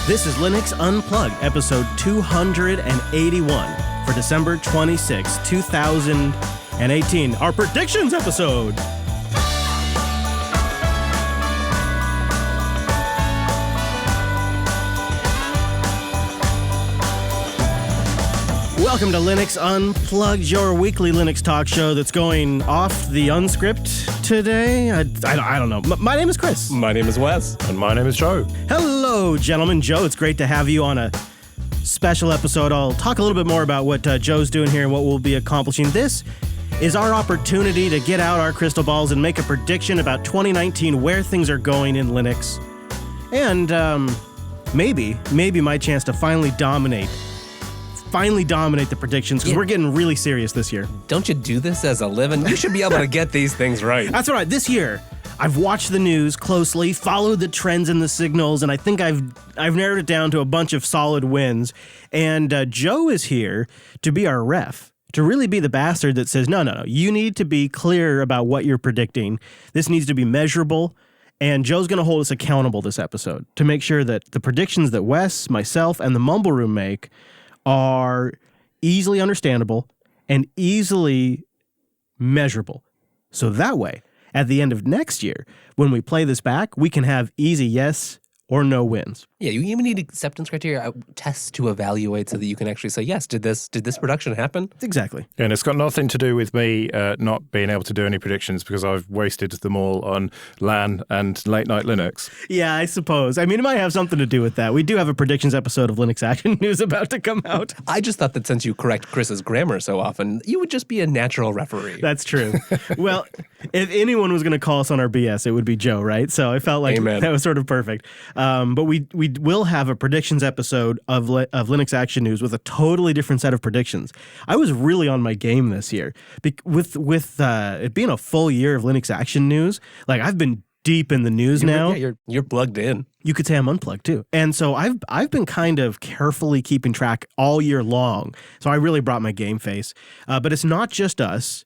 This is Linux Unplugged, episode 281 for December 26, 2018, our predictions episode. Welcome to Linux Unplugged, your weekly Linux talk show that's going off the unscript today. I don't know. My name is Chris. My name is Wes. And my name is Joe. Hello, gentlemen. Joe, it's great to have you on a special episode. I'll talk a little bit more about what Joe's doing here and what we'll be accomplishing. This is our opportunity to get out our crystal balls and make a prediction about 2019, where things are going in Linux. And maybe my chance to finally dominate the predictions, because we're getting really serious this year. Don't you do this as a living? You should be able to get these things right. That's right. This year, I've watched the news closely, followed the trends and the signals, and I think I've narrowed it down to a bunch of solid wins. And Joe is here to be our ref, to really be the bastard that says, no, you need to be clear about what you're predicting. This needs to be measurable. And Joe's going to hold us accountable this episode to make sure that the predictions that Wes, myself, and the Mumble Room make are easily understandable and easily measurable. So that way, at the end of next year, when we play this back, we can have easy yes or no wins. Yeah, you even need acceptance criteria, tests to evaluate so that you can actually say, yes, did this production happen? Exactly. And it's got nothing to do with me not being able to do any predictions, because I've wasted them all on LAN and late night Linux. Yeah, I suppose. I mean, it might have something to do with that. We do have a predictions episode of Linux Action News about to come out. I just thought that since you correct Chris's grammar so often, you would just be a natural referee. That's true. Well, if anyone was going to call us on our BS, it would be Joe, right? So I felt like Amen. That was sort of perfect. But we will have a predictions episode of Linux Action News with a totally different set of predictions. I was really on my game this year. With it being a full year of Linux Action News, like I've been deep in the news now. Yeah, you're plugged in. You could say I'm unplugged too. And so I've been kind of carefully keeping track all year long. So I really brought my game face. But it's not just us.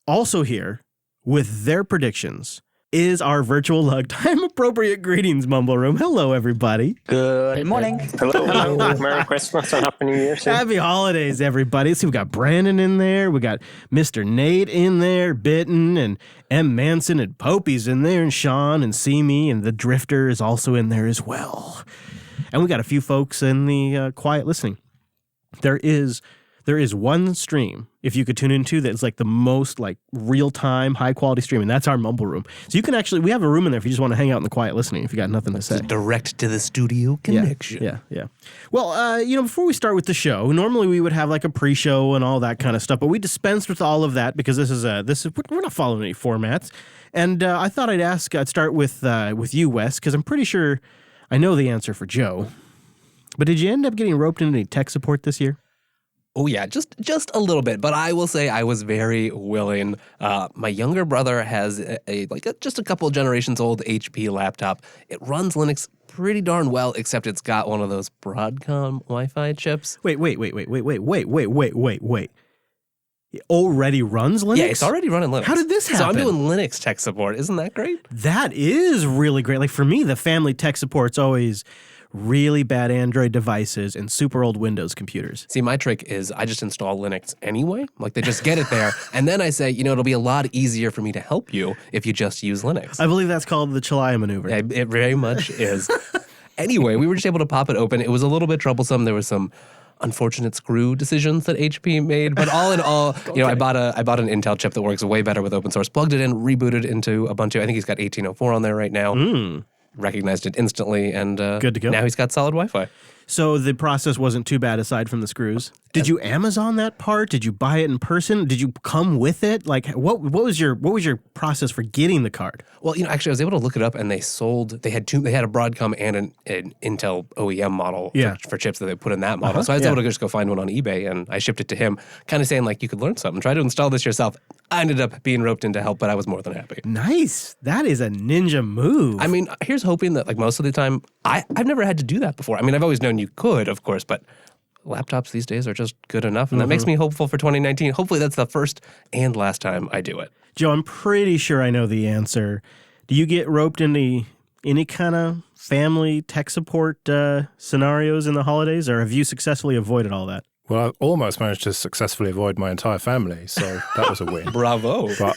Also here with their predictions is our virtual lug time appropriate greetings, Mumble Room. Hello, everybody. Good morning. Hello. Merry Christmas and Happy New Year. Happy holidays, everybody. See, we got Brandon in there. We got Mr. Nate in there, Bitten, and M. Manson, and Popey's in there, and Sean, and Simi, and the Drifter is also in there as well. And we got a few folks in the quiet listening. There is one stream, if you could tune into, that's like the most like real-time, high-quality stream, and that's our Mumble Room. So you can actually, we have a room in there if you just want to hang out in the quiet listening, if you got nothing to say. Direct to the studio connection. Yeah. Well, before we start with the show, normally we would have like a pre-show and all that kind of stuff, but we dispensed with all of that because we're not following any formats. And I thought I'd start with you, Wes, because I'm pretty sure I know the answer for Joe. But did you end up getting roped into any tech support this year? Oh, yeah, just a little bit. But I will say I was very willing. My younger brother has just a couple of generations old HP laptop. It runs Linux pretty darn well, except it's got one of those Broadcom Wi-Fi chips. Wait. It already runs Linux? Yeah, it's already running Linux. How did this happen? So I'm doing Linux tech support. Isn't that great? That is really great. Like for me, the family tech support's always really bad Android devices and super old Windows computers. See, my trick is I just install Linux anyway. Like they just get it there. And then I say, it'll be a lot easier for me to help you if you just use Linux. I believe that's called the Chalaya maneuver. It very much is. Anyway, we were just able to pop it open. It was a little bit troublesome. There was some unfortunate screw decisions that HP made, but all in all, Okay. I bought an Intel chip that works way better with open source. Plugged it in, rebooted into Ubuntu. I think he's got 1804 on there right now. Recognized it instantly, and good to go. Now he's got solid Wi-Fi. So the process wasn't too bad aside from the screws. Did you Amazon that part? Did you buy it in person? Did you come with it? Like what was your process for getting the card? Well, actually I was able to look it up, and they had a Broadcom and an Intel OEM model for chips that they put in that model. So I was able to just go find one on eBay, and I shipped it to him, kind of saying like, you could learn something. Try to install this yourself. I ended up being roped into help, but I was more than happy. Nice. That is a ninja move. I mean, here's hoping that like most of the time, I've never had to do that before. I mean, I've always known you could, of course, but laptops these days are just good enough, and that makes me hopeful for 2019. Hopefully that's the first and last time I do it. Joe, I'm pretty sure I know the answer. Do you get roped into any kind of family tech support scenarios in the holidays, or have you successfully avoided all that? Well, I almost managed to successfully avoid my entire family, so that was a win. Bravo. But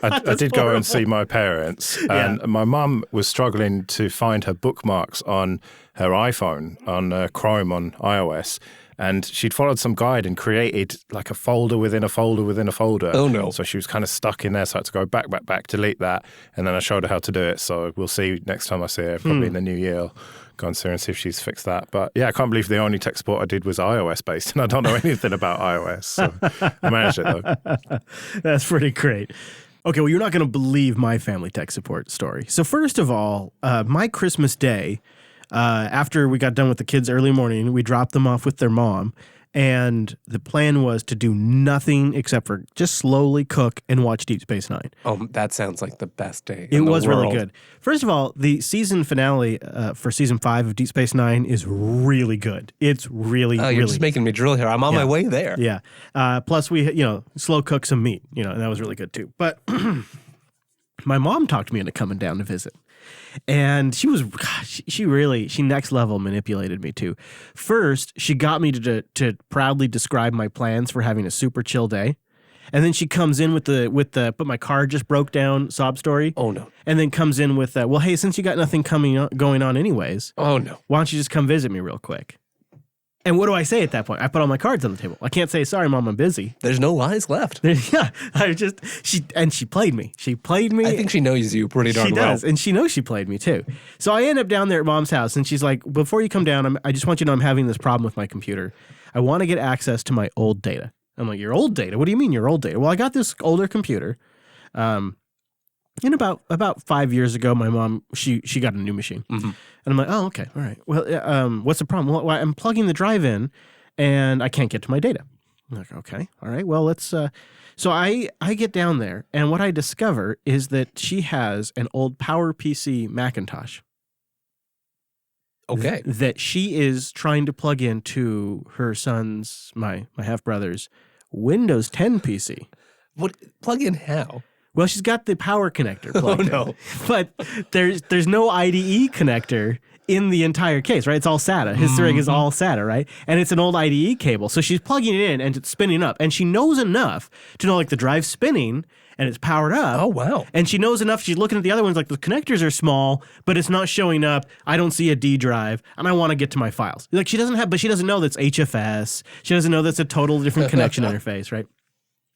I did go and see my parents, and my mum was struggling to find her bookmarks on her iPhone, on Chrome on iOS, and she'd followed some guide and created like a folder within a folder within a folder. Oh, no. So she was kind of stuck in there, so I had to go back, delete that, and then I showed her how to do it. So we'll see next time I see her, probably in the new year. I'll go and see her and see if she's fixed that. But yeah, I can't believe the only tech support I did was iOS based, and I don't know anything about iOS. So I managed it though. That's pretty great. Okay, well, you're not going to believe my family tech support story. So first of all, my Christmas Day, after we got done with the kids early morning, we dropped them off with their mom, and the plan was to do nothing except for just slowly cook and watch Deep Space Nine. Oh, that sounds like the best day. It was really world. good. First of all, the season finale for season 5 of Deep Space Nine is really good. It's really, Oh, really you're just making me drill here. I'm on my way there. Yeah. Plus, we slow cook some meat, and that was really good too. But my mom talked me into coming down to visit. And she was, she next level manipulated me too. First, she got me to proudly describe my plans for having a super chill day. And then she comes in with the but my car just broke down sob story. Oh, no. And then comes in with well, hey, since you got nothing going on anyways, Oh, no. why don't you just come visit me real quick? And what do I say at that point? I put all my cards on the table. I can't say, sorry, Mom, I'm busy. There's no lies left. Yeah, she played me. She played me. I think she knows you pretty darn She well. does, and she knows she played me too. So I end up down there at Mom's house, and she's like, before you come down, I just want you to know I'm having this problem with my computer. I want to get access to my old data. I'm like, your old data? What do you mean your old data? Well, I got this older computer. And about 5 years ago, my mom, she got a new machine. Mm-hmm. And I'm like, oh, okay, all right. Well, what's the problem? Well, I'm plugging the drive in, and I can't get to my data. I'm like, okay, all right. Well, let's. So I get down there, and what I discover is that she has an old PowerPC Macintosh. Okay. That she is trying to plug into her son's, my half brother's Windows 10 PC. What? Plug in how? Well, she's got the power connector plugged in. no. But there's no IDE connector in the entire case, right? It's all SATA. His rig is all SATA, right? And it's an old IDE cable. So she's plugging it in and it's spinning up. And she knows enough to know, like, the drive's spinning and it's powered up. Oh, wow. And she knows enough. She's looking at the other ones, like, the connectors are small, but it's not showing up. I don't see a D drive, and I want to get to my files. Like, she doesn't know that's HFS. She doesn't know that's a total different connection interface, right?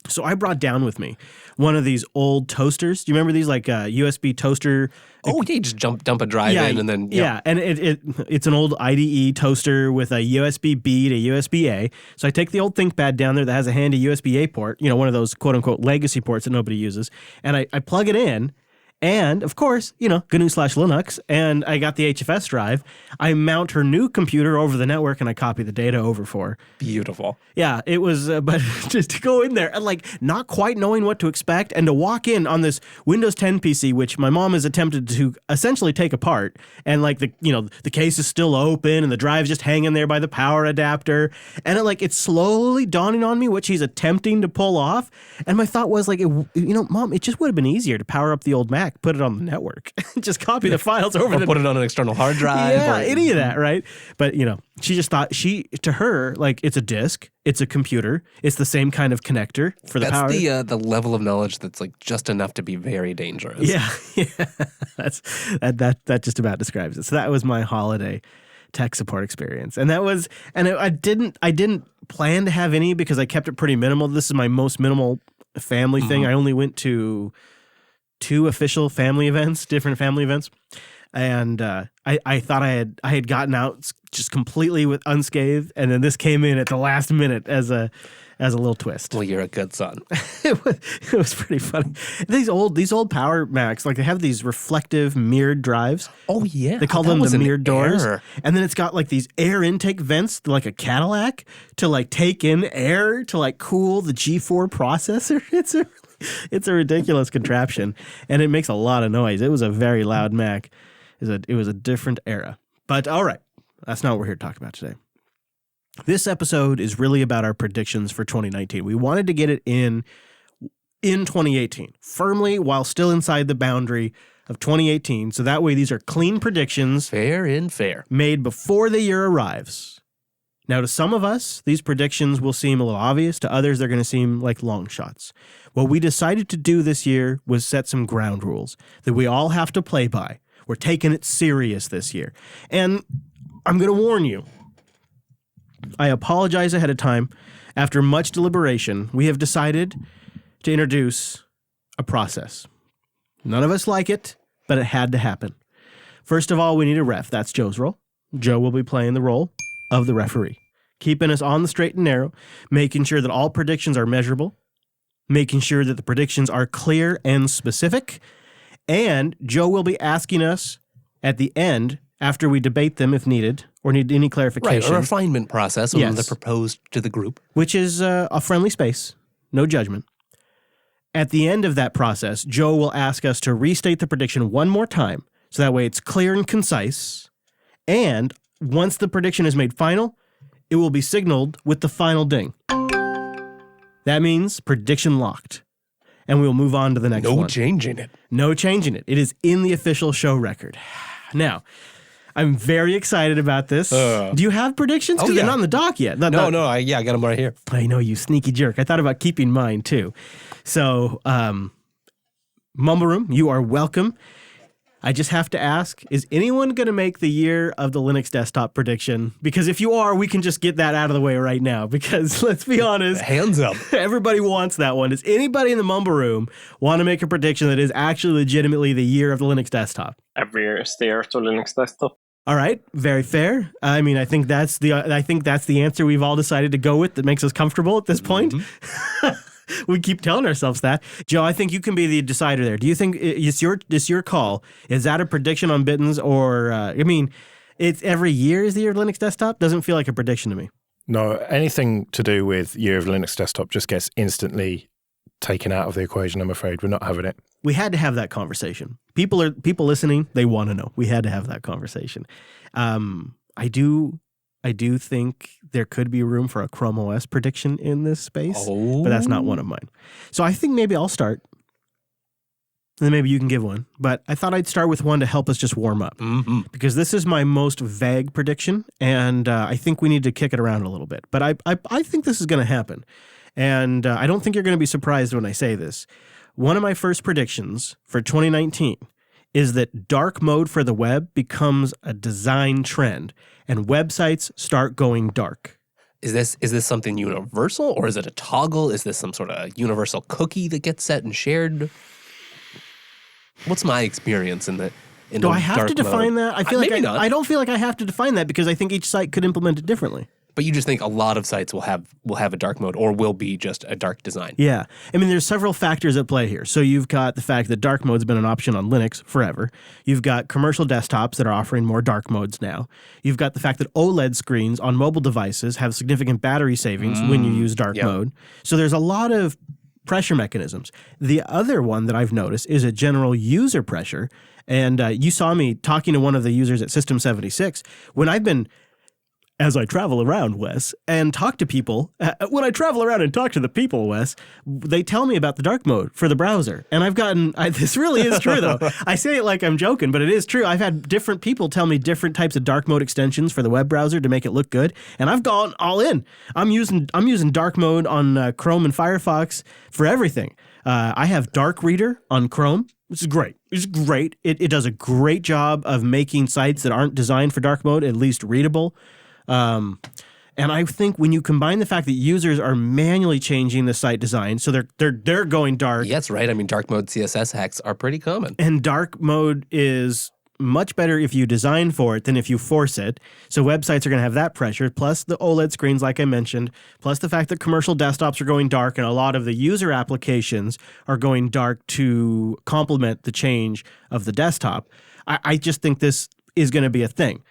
So I brought down with me one of these old toasters. Do you remember these, like USB toaster? Oh, yeah, you just dump a drive in and then... Yeah, and it's an old IDE toaster with a USB-B to USB-A. So I take the old ThinkPad down there that has a handy USB-A port, one of those quote-unquote legacy ports that nobody uses, and I plug it in. And, of course, GNU/Linux, and I got the HFS drive. I mount her new computer over the network, and I copy the data over for her. Beautiful. Yeah, it was, but just to go in there and, like, not quite knowing what to expect, and to walk in on this Windows 10 PC, which my mom has attempted to essentially take apart, and, like, the case is still open, and the drive's just hanging there by the power adapter, and it's slowly dawning on me what she's attempting to pull off, and my thought was, like, Mom, it just would have been easier to power up the old Mac, put it on the network, just copy the files over. Or put it on an external hard drive. Yeah, any of that, right? But, she just thought to her, like, it's a disk, it's a computer, it's the same kind of connector for the power. That's the level of knowledge that's, like, just enough to be very dangerous. Yeah. That just about describes it. So that was my holiday tech support experience. And I didn't plan to have any because I kept it pretty minimal. This is my most minimal family thing. I only went to 2 official family events, different family events. And I thought I had gotten out just completely unscathed, and then this came in at the last minute as a little twist. Well, you're a good son. It was pretty funny. These old Power Macs, like, they have these reflective mirrored drives. Oh, yeah. They call them the mirrored doors. And then it's got, like, these air intake vents, like a Cadillac, to, like, take in air to, like, cool the G4 processor. It's a ridiculous contraption, and it makes a lot of noise. It was a very loud Mac. It was a different era. But all right, that's not what we're here to talk about today. This episode is really about our predictions for 2019. We wanted to get it in 2018, firmly while still inside the boundary of 2018. So that way these are clean predictions Fair and fair. made before the year arrives. Now, to some of us, these predictions will seem a little obvious. To others, they're going to seem like long shots. What we decided to do this year was set some ground rules that we all have to play by. We're taking it serious this year. And I'm going to warn you. I apologize ahead of time. After much deliberation, we have decided to introduce a process. None of us like it, but it had to happen. First of all, we need a ref. That's Joe's role. Joe will be playing the role of the referee, keeping us on the straight and narrow, making sure that all predictions are measurable, making sure that the predictions are clear and specific, and Joe will be asking us at the end, after we debate them if needed, or need any clarification. Right, a refinement process when Yes. they're proposed to the group. Which is a friendly space, no judgment. At the end of that process, Joe will ask us to restate the prediction one more time, so that way it's clear and concise, and once the prediction is made final, it will be signaled with the final ding. That means prediction locked. And we will move on to the next one. No changing it. No changing it. It is in the official show record. Now, I'm very excited about this. Do you have predictions? Because they're not on the dock yet. I got them right here. I know, you sneaky jerk. I thought about keeping mine too. So, Mumble Room, you are welcome. I just have to ask, is anyone going to make the year of the Linux desktop prediction? Because if you are, we can just get that out of the way right now. Because let's be honest, Hands up. everybody wants that one. Does anybody in the Mumble Room want to make a prediction that is actually legitimately the year of the Linux desktop? Every year is the year to Linux desktop. All right, very fair. I mean, I think that's the answer we've all decided to go with that makes us comfortable at this point. We keep telling ourselves that. Joe, I think you can be the decider there. Do you think it's your call? Is that a prediction on Bittens, or it's every year is the year of Linux desktop? Doesn't feel like a prediction to me. No, anything to do with Year of Linux Desktop just gets instantly taken out of the equation, I'm afraid. We're not having it. We had to have that conversation. People listening, they want to know. We had to have that conversation. I do think there could be room for a Chrome OS prediction in this space, but that's not one of mine. So I think maybe I'll start, and then maybe you can give one. But I thought I'd start with one to help us just warm up, because this is my most vague prediction, and I think we need to kick it around a little bit. But I think this is going to happen, and I don't think you're going to be surprised when I say this. One of my first predictions for 2019 is that dark mode for the web becomes a design trend, and websites start going dark. Is this something universal, or is it a toggle? Is this some sort of universal cookie that gets set and shared? What's my experience in the Do I have to define that? I feel like maybe not. I don't feel like I have to define that, because I think each site could implement it differently. But you just think a lot of sites will have a dark mode, or will be just a dark design. Yeah. I mean, there's several factors at play here. So you've got the fact that dark mode's been an option on Linux forever. You've got commercial desktops that are offering more dark modes now. You've got the fact that OLED screens on mobile devices have significant battery savings when you use dark mode. So there's a lot of pressure mechanisms. The other one that I've noticed is a general user pressure. And you saw me talking to one of the users at System 76 when I've been, as I travel around, Wes, and talk to people, when I travel around and talk to the people, Wes, they tell me about the dark mode for the browser. And I've gotten, this really is true though. I say it like I'm joking, but it is true. I've had different people tell me different types of dark mode extensions for the web browser to make it look good. And I've gone all in. I'm using dark mode on Chrome and Firefox for everything. I have Dark Reader on Chrome, which is great. It's great. It does a great job of making sites that aren't designed for dark mode at least readable. And I think when you combine the fact that users are manually changing the site design, so they're going dark. Yeah, that's right. I mean, dark mode CSS hacks are pretty common. And dark mode is much better if you design for it than if you force it. So websites are going to have that pressure, plus the OLED screens, like I mentioned, plus the fact that commercial desktops are going dark and a lot of the user applications are going dark to complement the change of the desktop. I just think this is going to be a thing.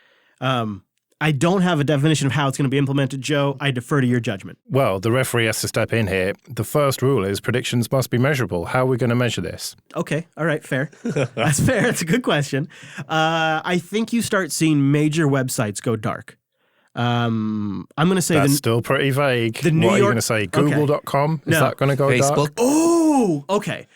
I don't have a definition of how it's going to be implemented, Joe. I defer to your judgment. Well, the referee has to step in here. The first rule is predictions must be measurable. How are we going to measure this? Okay. All right. Fair. That's fair. That's a good question. I think you start seeing major websites go dark. I'm going to say That's still pretty vague. the New what are you York- going to say? okay. Google.com? Is No. that going to go Facebook? dark? Oh, okay.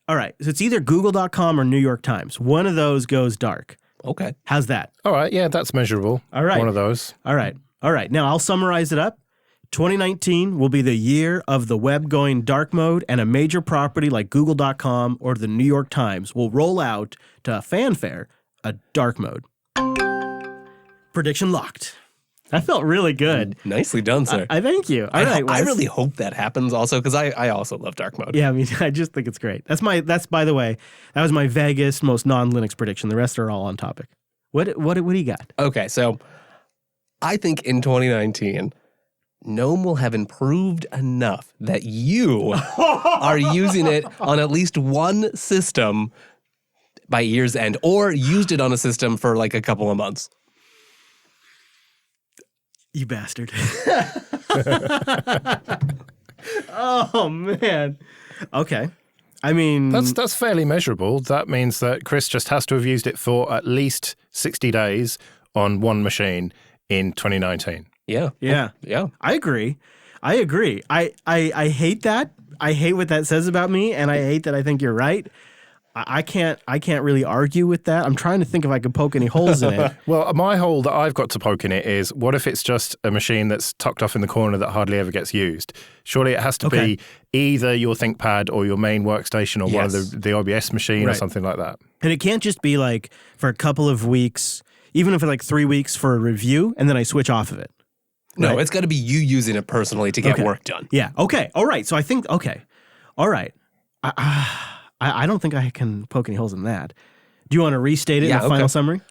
All right. So it's either Google.com or New York Times. One of those goes dark. Okay. How's that? All right, yeah, that's measurable. All right. One of those. All right. Now I'll summarize it up. 2019 will be the year of the web going dark mode, and a major property like Google.com or the New York Times will roll out to fanfare a dark mode. Prediction locked. That felt really good. Nicely done, sir. I thank you. All right, I Wes. really hope that happens also because I also love dark mode. Yeah, I mean, I just think it's great. That's by the way, that was my vaguest, most non-Linux prediction. The rest are all on topic. What do you got? Okay, so I think in 2019, GNOME will have improved enough that you are using it on at least one system by year's end, or used it on a system for like a couple of months. You bastard. Oh man. Okay. I mean, That's fairly measurable. That means that Chris just has to have used it for at least 60 days on one machine in 2019. Yeah. yeah. Yeah. I agree. I hate that. I hate what that says about me, and I hate that I think you're right. I can't really argue with that. I'm trying to think if I could poke any holes in it. Well, my hole that I've got to poke in it is, what if it's just a machine that's tucked off in the corner that hardly ever gets used? Surely it has to be either your ThinkPad or your main workstation or one of the OBS machine or something like that. And it can't just be like for a couple of weeks, even if it's like 3 weeks for a review, and then I switch off of it. No, Right. it's got to be you using it personally to get work done. Yeah. Okay. All right. So I think, all right. I don't think I can poke any holes in that. Do you want to restate it in the final summary?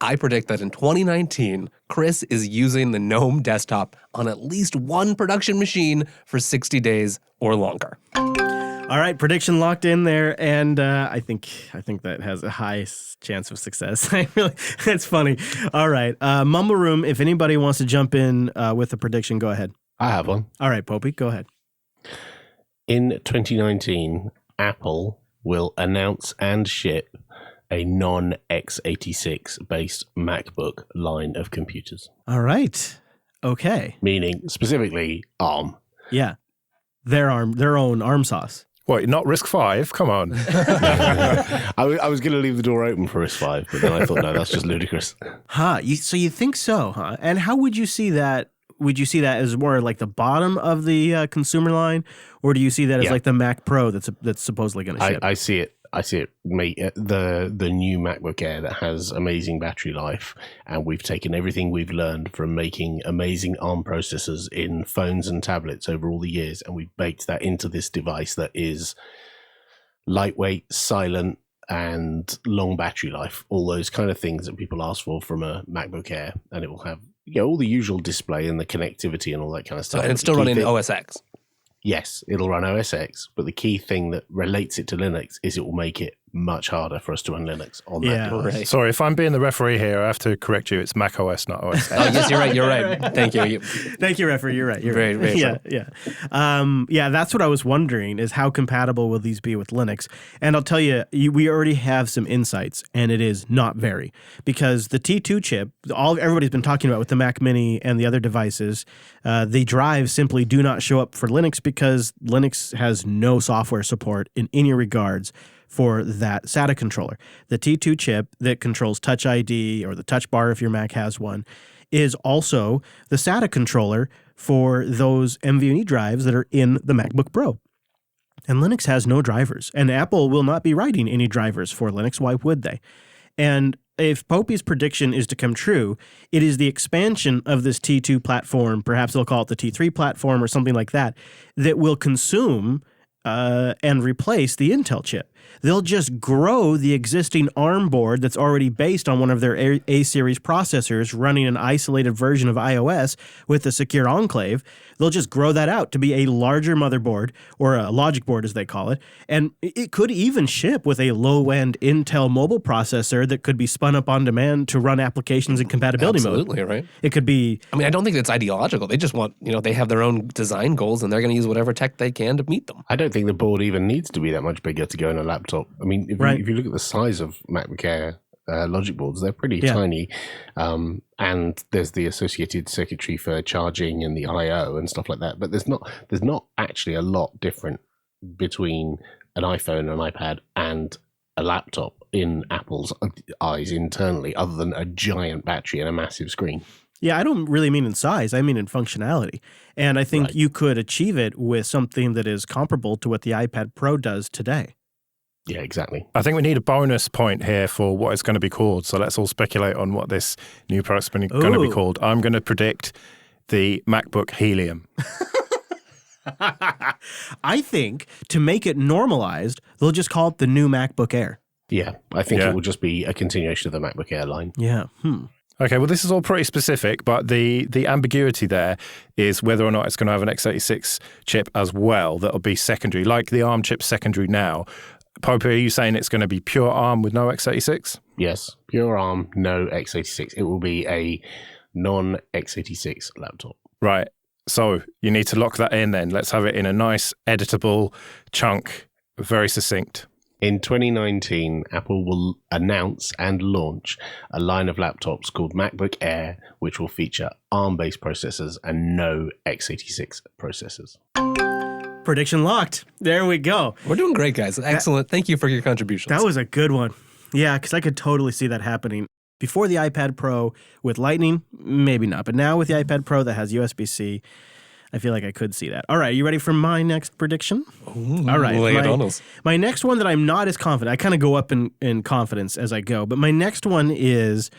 I predict that in 2019, Chris is using the GNOME desktop on at least one production machine for 60 days or longer. All right, prediction locked in there, and I think that has a high chance of success. It's funny. All right, Mumble Room. If anybody wants to jump in with a prediction, go ahead. I have one. All right, Popey, go ahead. In 2019, Apple will announce and ship a non-x86 based MacBook line of computers. All right. Okay. Meaning specifically ARM. Yeah. Their own ARM sauce. What, not RISC-V? Come on. I was going to leave the door open for RISC-V, but then I thought, no, that's just ludicrous. Huh. So you think so, huh? And how would you see that? Would you see that as more like the bottom of the consumer line, or do you see that as like the Mac Pro that's supposedly going to ship? I see it. The new MacBook Air that has amazing battery life, and we've taken everything we've learned from making amazing ARM processors in phones and tablets over all the years, and we've baked that into this device that is lightweight, silent, and long battery life. All those kind of things that people ask for from a MacBook Air, and it will have all the usual display and the connectivity and all that kind of stuff. And it's still running OS X. Yes, it'll run OS X, but the key thing that relates it to Linux is it will make it much harder for us to run Linux on that device. Right. Sorry, if I'm being the referee here, I have to correct you. It's Mac OS, not OS X. Oh, yes, you're right. You're right. Thank you. Thank you, referee. You're right. You're Very, right. very Yeah. That's what I was wondering, is how compatible will these be with Linux? And I'll tell you, we already have some insights, and it is not very, because the T2 chip, everybody's been talking about with the Mac Mini and the other devices, the drives simply do not show up for Linux because Linux has no software support in any regards for that SATA controller. The T2 chip that controls Touch ID or the Touch Bar if your Mac has one is also the SATA controller for those NVMe drives that are in the MacBook Pro. And Linux has no drivers, and Apple will not be writing any drivers for Linux. Why would they? And if Popey's prediction is to come true, it is the expansion of this T2 platform, perhaps they'll call it the T3 platform or something like that, that will consume and replace the Intel chip. They'll just grow the existing ARM board that's already based on one of their A-series processors running an isolated version of iOS with a secure enclave. They'll just grow that out to be a larger motherboard, or a logic board as they call it, and it could even ship with a low-end Intel mobile processor that could be spun up on demand to run applications in compatibility mode. Absolutely, right. It could be... I mean, I don't think it's ideological. They just want, they have their own design goals, and they're going to use whatever tech they can to meet them. I don't think the board even needs to be that much bigger to go in a laptop. I mean, if you look at the size of MacBook Air logic boards. They're pretty tiny. And there's the associated circuitry for charging and the I/O and stuff like that. But there's not actually a lot different between an iPhone, an iPad, and a laptop in Apple's eyes internally, other than a giant battery and a massive screen. Yeah, I don't really mean in size. I mean in functionality. And I think you could achieve it with something that is comparable to what the iPad Pro does today. Yeah, exactly. I think we need a bonus point here for what it's going to be called. So let's all speculate on what this new product's going to be called. I'm going to predict the MacBook Helium. I think to make it normalized, they'll just call it the new MacBook Air. Yeah, I think it will just be a continuation of the MacBook Air line. Yeah. Okay, well, this is all pretty specific, but the ambiguity there is whether or not it's going to have an x86 chip as well that'll be secondary, like the ARM chip's secondary now. Pope, are you saying it's going to be pure ARM with no x86? Yes, pure ARM, no x86. It will be a non-x86 laptop. Right. So you need to lock that in then. Let's have it in a nice, editable chunk, very succinct. In 2019, Apple will announce and launch a line of laptops called MacBook Air, which will feature ARM-based processors and no x86 processors. Prediction locked. There we go. We're doing great, guys. Excellent. Thank you for your contributions. That was a good one. Yeah, because I could totally see that happening. Before the iPad Pro with Lightning, maybe not. But now with the iPad Pro that has USB-C, I feel like I could see that. All right, you ready for my next prediction? Ooh, all right. Lay it on us. My next one that I'm not as confident, I kind of go up in confidence as I go, but my next one is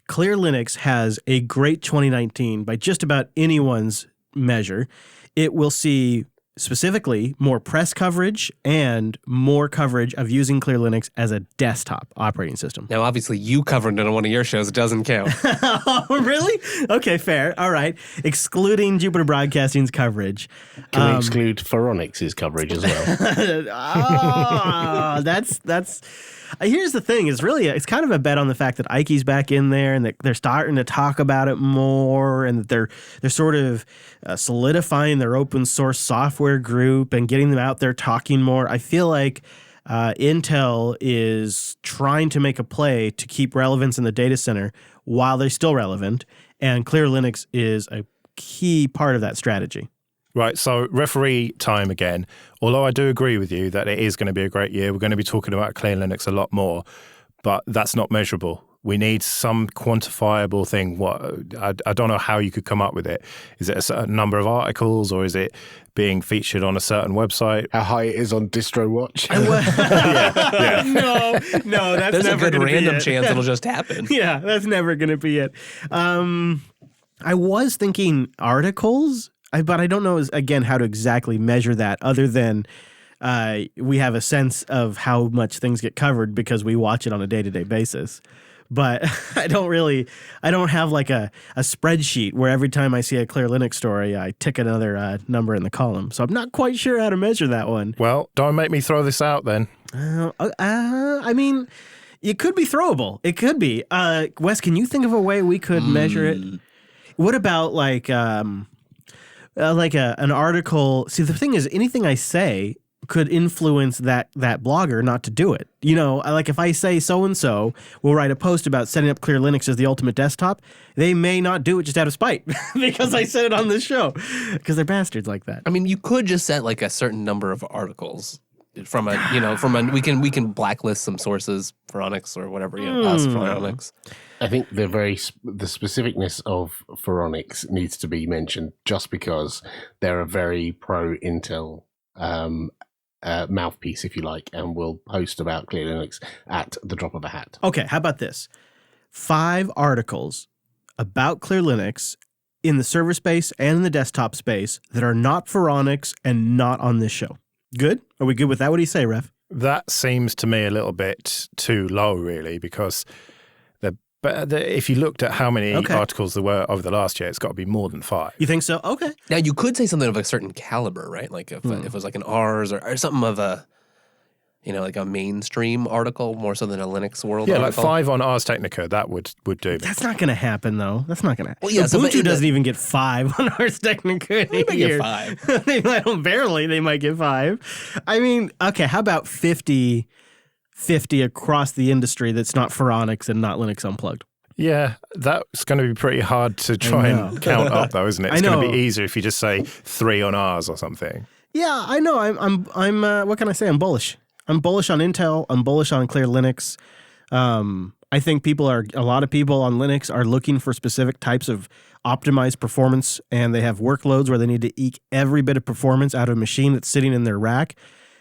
Clear Linux has a great 2019 by just about anyone's measure. It will see specifically more press coverage and more coverage of using Clear Linux as a desktop operating system. Now, obviously, you covered it on one of your shows. It doesn't count. Oh, really? Okay, fair. All right. Excluding Jupiter Broadcasting's coverage. Can we exclude Phoronix's coverage as well? That's. Here's the thing: it's kind of a bet on the fact that Ike's back in there, and that they're starting to talk about it more, and that they're sort of solidifying their open source software group and getting them out there talking more. I feel like Intel is trying to make a play to keep relevance in the data center while they're still relevant, and Clear Linux is a key part of that strategy. Right, so referee time again. Although I do agree with you that it is going to be a great year, we're going to be talking about Clear Linux a lot more, but that's not measurable. We need some quantifiable thing. I don't know how you could come up with it. Is it a certain number of articles, or is it being featured on a certain website? How high it is on DistroWatch? Yeah. No, that's There's never a good gonna be random it. chance it'll just happen. Yeah, that's never going to be it. I was thinking articles, but I don't know, again, how to exactly measure that other than we have a sense of how much things get covered because we watch it on a day-to-day basis. But I don't have like a spreadsheet where every time I see a Clear Linux story, I tick another number in the column. So I'm not quite sure how to measure that one. Well, don't make me throw this out then. I mean, it could be throwable. It could be. Wes, can you think of a way we could measure it? What about like an article? See, the thing is, anything I say could influence that blogger not to do it. You know, like if I say so-and-so will write a post about setting up Clear Linux as the ultimate desktop, they may not do it just out of spite because I said it on this show because they're bastards like that. I mean, you could just set like a certain number of articles from we can blacklist some sources, Phoronix or whatever, us Phoronix. I think the specificness of Phoronix needs to be mentioned just because they're a very pro-Intel mouthpiece, if you like, and will post about Clear Linux at the drop of a hat. Okay, how about this? 5 articles about Clear Linux in the server space and in the desktop space that are not Phoronix and not on this show. Good? Are we good with that? What do you say, Ref? That seems to me a little bit too low, really, because if you looked at how many articles there were over the last year, it's got to be more than 5. You think so? Okay. Now, you could say something of a certain caliber, right? Like if it was like an R's or something of a, like a mainstream article more so than a Linux world article. Like 5 on Ars Technica, that would do. That's not going to happen, though. That's not going to happen. Well, yeah, Ubuntu doesn't even get 5 on Ars Technica. They might get 5. Barely, they might get 5. I mean, okay, how about 50 50 across the industry that's not Phoronix and not Linux Unplugged. Yeah, that's going to be pretty hard to try and count up, though, isn't it? It's going to be easier if you just say 3 on ours or something. Yeah, I know. I'm. What can I say? I'm bullish. I'm bullish on Intel. I'm bullish on Clear Linux. I think a lot of people on Linux are looking for specific types of optimized performance, and they have workloads where they need to eke every bit of performance out of a machine that's sitting in their rack.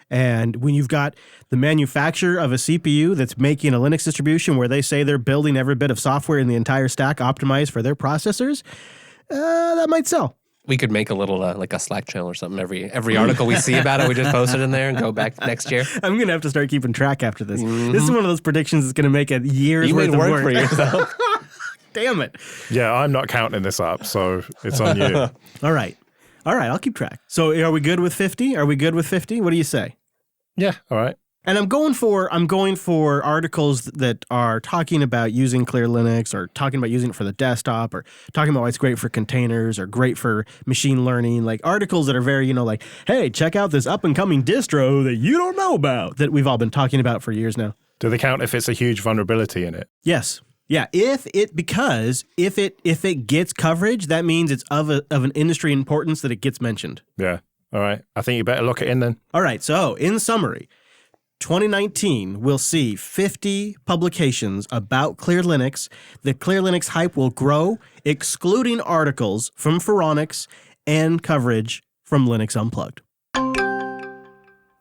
And when you've got the manufacturer of a CPU that's making a Linux distribution where they say they're building every bit of software in the entire stack optimized for their processors, that might sell. We could make a little like a Slack channel or something. Every article we see about it, we just post it in there and go back next year. I'm going to have to start keeping track after this. This is one of those predictions that's going to make a year's You worth made of work for yourself. Damn it. Yeah, I'm not counting this up, so it's on you. All right, I'll keep track. So are we good with 50? What do you say? Yeah, all right. And I'm going for articles that are talking about using Clear Linux or talking about using it for the desktop or talking about why it's great for containers or great for machine learning, like articles that are very, like, hey, check out this up and coming distro that you don't know about that we've all been talking about for years now. Do they count if it's a huge vulnerability in it? Yes. Yeah, if it gets coverage, that means it's of an industry importance that it gets mentioned. Yeah. All right. I think you better lock it in then. All right. So, in summary, 2019 will see 50 publications about Clear Linux. The Clear Linux hype will grow, excluding articles from Phoronix and coverage from Linux Unplugged.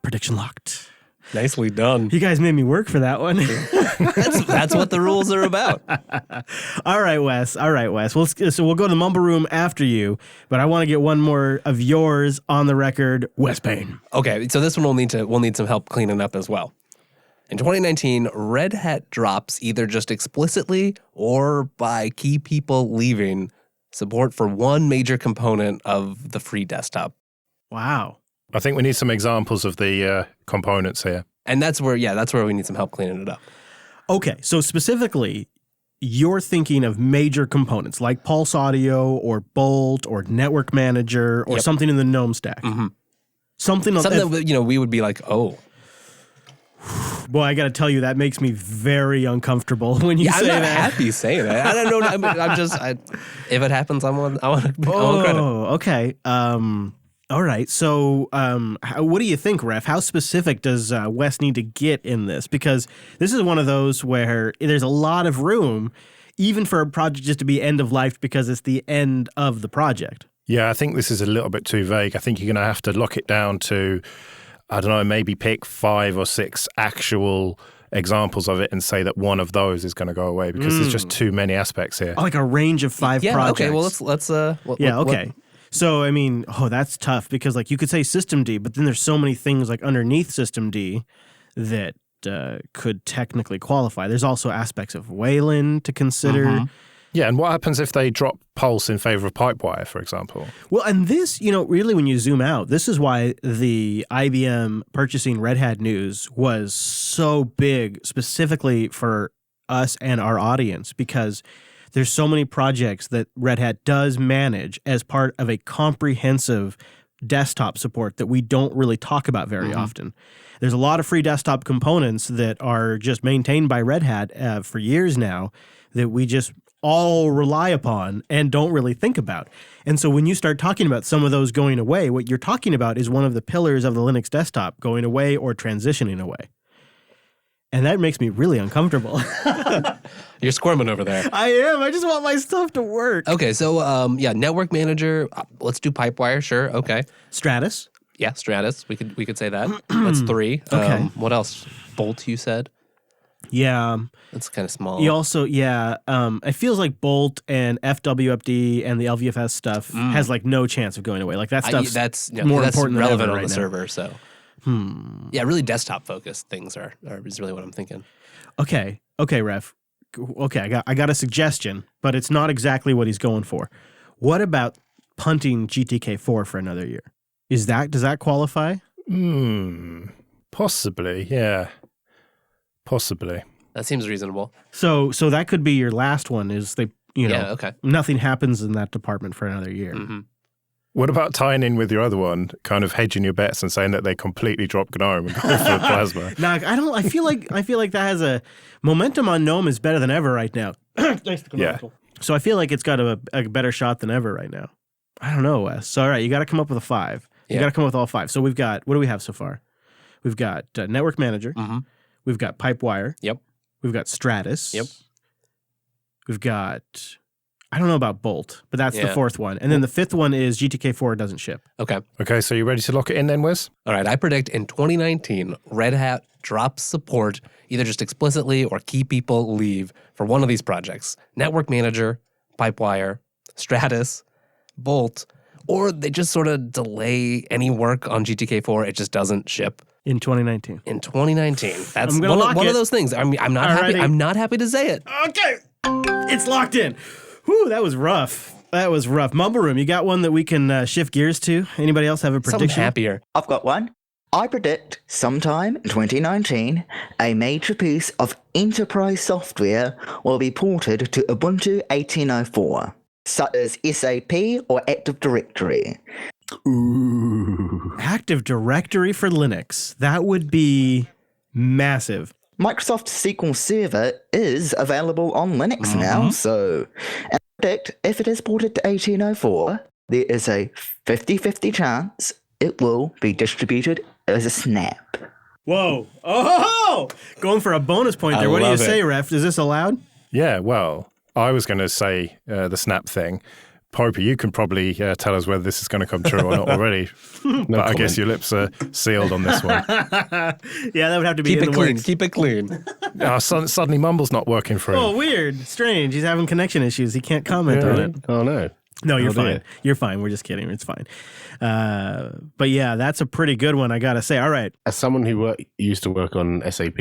Prediction locked. Nicely done. You guys made me work for that one. That's what the rules are about. All right, Wes. So we'll go to the Mumble Room after you, but I want to get one more of yours on the record, Wes Payne. Okay, so this one we'll need some help cleaning up as well. In 2019, Red Hat drops either just explicitly or by key people leaving support for one major component of the free desktop. Wow. I think we need some examples of the components here. And that's where we need some help cleaning it up. Okay, so specifically, you're thinking of major components like Pulse Audio or Bolt or Network Manager or something in the GNOME stack. Mm-hmm. Something that we would be like, oh. Boy, I got to tell you, that makes me very uncomfortable when you say that. I'm not happy saying that. I don't know. If it happens, I want credit. Oh, okay. All right. So what do you think, Ref? How specific does Wes need to get in this? Because this is one of those where there's a lot of room, even for a project just to be end of life because it's the end of the project. Yeah, I think this is a little bit too vague. I think you're going to have to lock it down to, I don't know, maybe pick 5 or 6 actual examples of it and say that one of those is going to go away because there's just too many aspects here. Like a range of 5 projects. Okay. Well, let's. Okay. So, I mean, that's tough because, like, you could say systemd, but then there's so many things, like, underneath systemd that could technically qualify. There's also aspects of Wayland to consider. Mm-hmm. Yeah, and what happens if they drop Pulse in favor of Pipewire, for example? Well, and this, really when you zoom out, this is why the IBM purchasing Red Hat news was so big specifically for us and our audience because there's so many projects that Red Hat does manage as part of a comprehensive desktop support that we don't really talk about very often. There's a lot of free desktop components that are just maintained by Red Hat for years now that we just all rely upon and don't really think about. And so when you start talking about some of those going away, what you're talking about is one of the pillars of the Linux desktop going away or transitioning away. And that makes me really uncomfortable. You're squirming over there. I am. I just want my stuff to work. Okay, so Network Manager. Let's do Pipewire. Sure. Okay. Stratus. Yeah, Stratus. We could say that. That's 3. Okay. What else? Bolt. You said. Yeah. That's kind of small. You also, it feels like Bolt and FWFD and the LVFS stuff has like no chance of going away. Like that stuff's that's more important than relevant ever on right the now. server. So. Yeah, really desktop focused things is really what I'm thinking. Okay, Ref. Okay, I got a suggestion, but it's not exactly what he's going for. What about punting GTK4 for another year? Does that qualify? Possibly, yeah. Possibly. That seems reasonable. So that could be your last one. Is nothing happens in that department for another year. Mm-hmm. What about tying in with your other one, kind of hedging your bets and saying that they completely drop GNOME and go for Plasma? Nah, I don't. I feel like that has a momentum on GNOME is better than ever right now. Yeah. So I feel like it's got a better shot than ever right now. I don't know, Wes. So all right, you got to come up with a 5. You got to come up with all 5. So we've got, what do we have so far? We've got Network Manager. Mm-hmm. We've got Pipewire. Yep. We've got Stratus. Yep. We've got, I don't know about Bolt, but that's the 4th one. And then the 5th one is GTK4 doesn't ship. Okay, so you ready to lock it in then, Wes? All right, I predict in 2019, Red Hat drops support, either just explicitly or key people leave for one of these projects. Network Manager, Pipewire, Stratus, Bolt, or they just sort of delay any work on GTK4. It just doesn't ship. In 2019. In 2019. That's I'm gonna lock one it. of those things. I mean, I'm not happy. I'm not happy to say it. Okay. It's locked in. Whew, that was rough. Mumble Room, you got one that we can shift gears to? Anybody else have a prediction? Something happier. I've got one. I predict sometime in 2019, a major piece of enterprise software will be ported to Ubuntu 18.04, such as SAP or Active Directory. Ooh. Active Directory for Linux. That would be massive. Microsoft SQL Server is available on Linux now, so I predict if it is ported to 18.04, there is a 50-50 chance it will be distributed as a snap. Whoa. Oh! Going for a bonus point there. What do you say, Ref? Is this allowed? Yeah, well, I was going to say the snap thing. Popey, you can probably tell us whether this is going to come true or not already. But I guess your lips are sealed on this one. Yeah, that would have to be Keep in it the clean. works. Keep it clean. Suddenly Mumble's not working for him. Oh, weird. Strange. He's having connection issues. He can't comment on it. Oh, no. No, you're Oh, dear. fine. You're fine. We're just kidding. It's fine. But yeah, that's a pretty good one, I got to say. All right. As someone who used to work on SAP,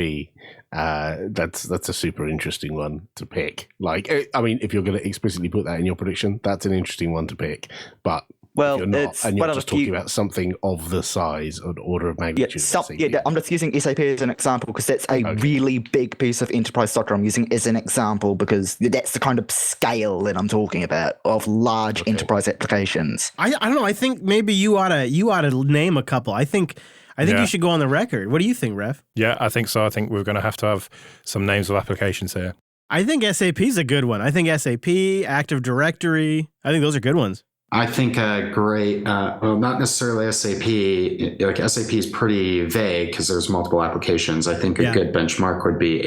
that's a super interesting one to pick. Like, I mean, if you're going to explicitly put that in your prediction, that's an interesting one to pick. But Well, if you're not, it's and one you're of just the few- talking about something of the size and order of Yeah, magnitude. of SAP. I'm just using SAP as an example because that's a really big piece of enterprise software I'm using as an example because that's the kind of scale that I'm talking about of large enterprise applications. I don't know. I think maybe you ought to name a couple. I think Yeah. you should go on the record. What do you think, Ref? Yeah, I think so. I think we're going to have some names of applications here. I think SAP's a good one. I think SAP, Active Directory, I think those are good ones. I think a great, well, not necessarily SAP. Like SAP is pretty vague because there's multiple applications. I think a good benchmark would be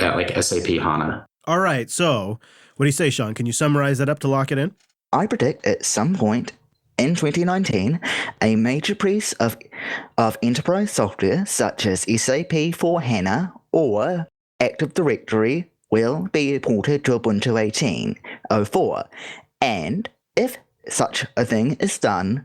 like SAP HANA. All right. So what do you say, Sean? Can you summarize that up to lock it in? I predict at some point in 2019, a major piece of enterprise software such as SAP for HANA or Active Directory will be ported to Ubuntu 18.04. And if such a thing is done,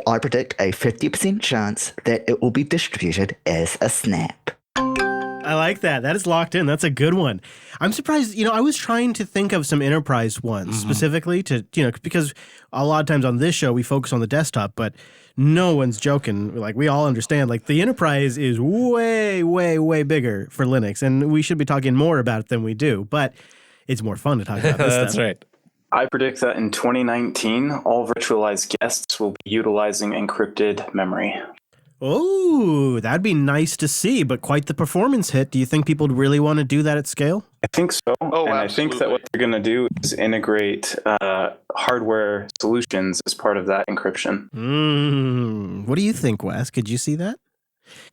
I predict a 50% chance that it will be distributed as a snap. I like that. That is locked in. That's a good one. I'm surprised, I was trying to think of some enterprise ones specifically to, because a lot of times on this show we focus on the desktop, but no one's joking. Like we all understand, like the enterprise is way, way, way bigger for Linux, and we should be talking more about it than we do, but it's more fun to talk about this That's stuff. right. I predict that in 2019, all virtualized guests will be utilizing encrypted memory. Oh, that'd be nice to see, but quite the performance hit. Do you think people would really want to do that at scale? I think so. Oh, and I think that what they're going to do is integrate hardware solutions as part of that encryption. What do you think, Wes? Could you see that?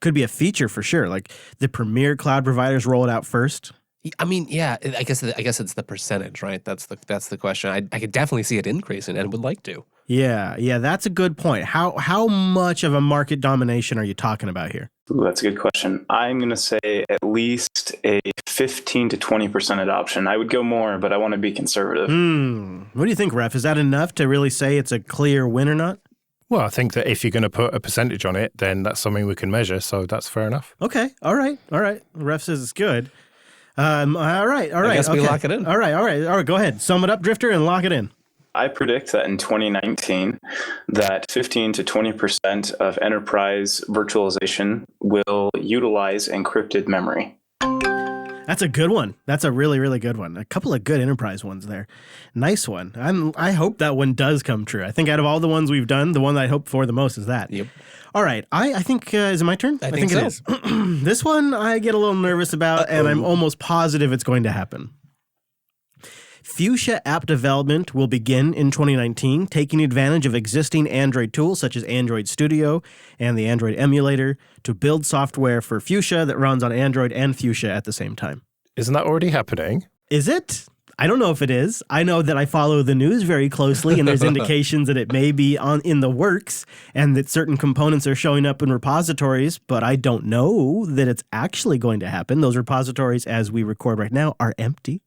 Could be a feature for sure. Like the premier cloud providers roll it out first. I mean, yeah, I guess it's the percentage, right? That's the question. I could definitely see it increasing and would like to. Yeah, that's a good point. How much of a market domination are you talking about here? Ooh, that's a good question. I'm going to say at least a 15 to 20% adoption. I would go more, but I want to be conservative. What do you think, Ref? Is that enough to really say it's a clear win or not? Well, I think that if you're going to put a percentage on it, then that's something we can measure. So that's fair enough. Okay, all right. Ref says it's good. All right. I guess we lock it in. All right. Go ahead. Sum it up, Drifter, and lock it in. I predict that in 2019, that 15 to 20% of enterprise virtualization will utilize encrypted memory. That's a good one. That's a really, really good one. A couple of good enterprise ones there. Nice one. I hope that one does come true. I think out of all the ones we've done, the one that I hope for the most is that. Yep. All right. I think, is it my turn? I think so. it is. This one I get a little nervous about, and I'm almost positive it's going to happen. Fuchsia app development will begin in 2019, taking advantage of existing Android tools such as Android Studio and the Android emulator to build software for Fuchsia that runs on Android and Fuchsia at the same time. Isn't that already happening? Is it? I don't know if it is. I know that I follow the news very closely, and there's indications that it may be in the works and that certain components are showing up in repositories, but I don't know that it's actually going to happen. Those repositories, as we record right now, are empty.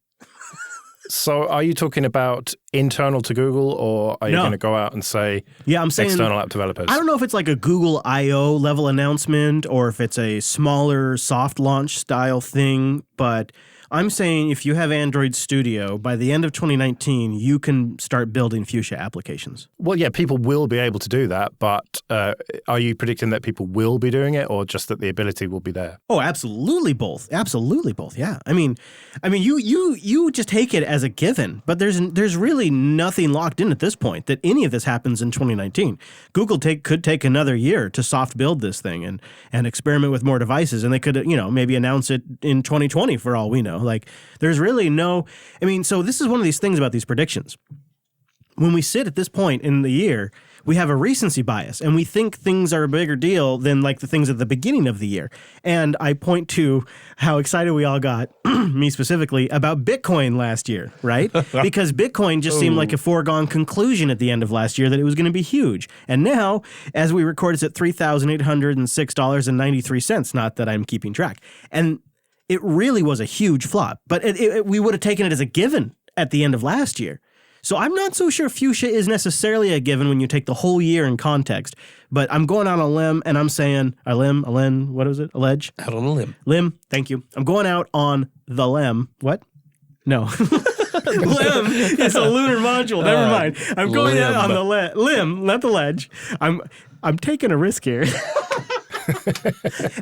So are you talking about internal to Google, or are you going to go out and say I'm saying external app developers? I don't know if it's like a Google I.O. level announcement or if it's a smaller soft launch style thing, but I'm saying if you have Android Studio, by the end of 2019, you can start building Fuchsia applications. Well, yeah, people will be able to do that, but are you predicting that people will be doing it, or just that the ability will be there? Oh, absolutely both. Absolutely both. Yeah. I mean, you just take it as a given, but there's really nothing locked in at this point that any of this happens in 2019. Google could take another year to soft build this thing and experiment with more devices, and they could maybe announce it in 2020 for all we know. Like, there's really so this is one of these things about these predictions. When we sit at this point in the year, we have a recency bias, and we think things are a bigger deal than like the things at the beginning of the year. And I point to how excited we all got, me specifically, about Bitcoin last year, right? Because Bitcoin just seemed like a foregone conclusion at the end of last year that it was going to be huge. And now, as we record, it's at $3,806.93. Not that I'm keeping track. And it really was a huge flop, but we would have taken it as a given at the end of last year. So I'm not so sure Fuchsia is necessarily a given when you take the whole year in context, but I'm going out on a limb and I'm saying, a limb, what is it? A ledge? Out on a limb. Limb, thank you. I'm going out on the limb. What? No. Limb is a lunar module. Never mind. I'm going out on the limb, not the ledge. I'm taking a risk here.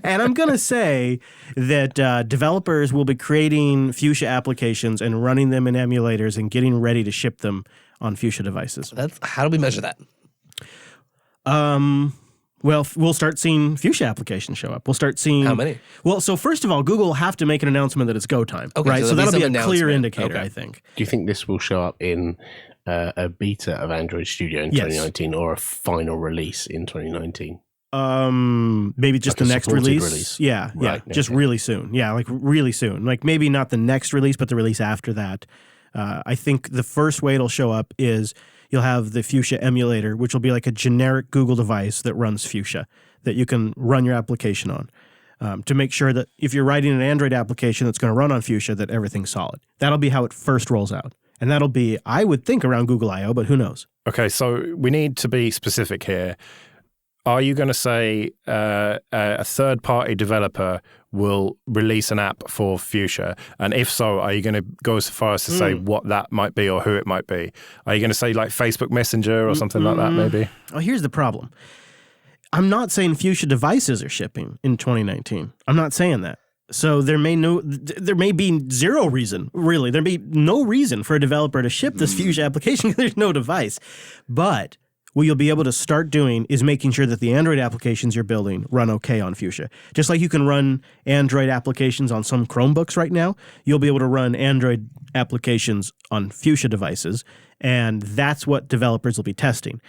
And I'm going to say that developers will be creating Fuchsia applications and running them in emulators and getting ready to ship them on Fuchsia devices. How do we measure that? Well, we'll start seeing Fuchsia applications show up. We'll start seeing... How many? Well, so first of all, Google will have to make an announcement that it's go time. Okay, right? So that'll be a clear announcement. indicator, Okay. I think. Do you think this will show up in a beta of Android Studio in Yes. 2019 or a final release in 2019? Maybe just Like the a next supported release. release. Yeah, Right, just okay. really soon. Yeah, like really soon. Like maybe not the next release, but the release after that. I think the first way it'll show up is you'll have the Fuchsia emulator, which will be like a generic Google device that runs Fuchsia that you can run your application on to make sure that if you're writing an Android application that's going to run on Fuchsia, that everything's solid. That'll be how it first rolls out. And that'll be, I would think, around Google I.O., but who knows? Okay, so we need to be specific here. Are you going to say a third-party developer will release an app for Fuchsia? And if so, are you going to go so far as to say what that might be or who it might be? Are you going to say like Facebook Messenger or something like that maybe? Oh, here's the problem. I'm not saying Fuchsia devices are shipping in 2019. I'm not saying that. So there may be zero reason, really. There may be no reason for a developer to ship this Fuchsia application because there's no device. But what you'll be able to start doing is making sure that the Android applications you're building run okay on Fuchsia. Just like you can run Android applications on some Chromebooks right now, you'll be able to run Android applications on Fuchsia devices, and that's what developers will be testing.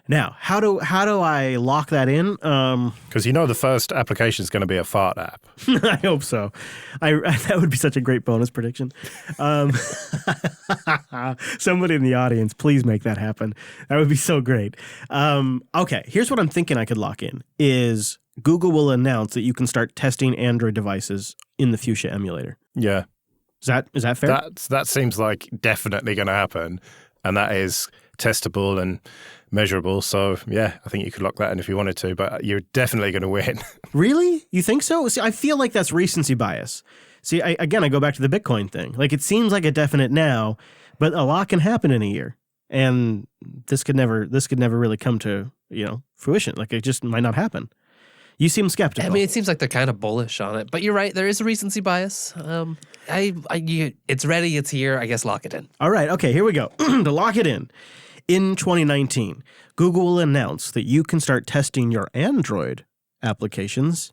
Now, how do I lock that in? Because the first application is going to be a fart app. I hope so. That would be such a great bonus prediction. Somebody in the audience, please make that happen. That would be so great. Okay, here's what I'm thinking I could lock in is Google will announce that you can start testing Android devices in the Fuchsia emulator. Yeah. Is that fair? That seems like definitely going to happen. And that is testable and measurable. So, yeah, I think you could lock that in if you wanted to, but you're definitely going to win. Really? You think so? See, I feel like that's recency bias. See, I go back to the Bitcoin thing. Like, it seems like a definite now, but a lot can happen in a year. And this could never really come to, fruition. Like, it just might not happen. You seem skeptical. I mean, it seems like they're kind of bullish on it, but you're right. There is a recency bias. It's ready. It's here. I guess lock it in. All right. Okay, here we go. To lock it in 2019, Google will announce that you can start testing your Android applications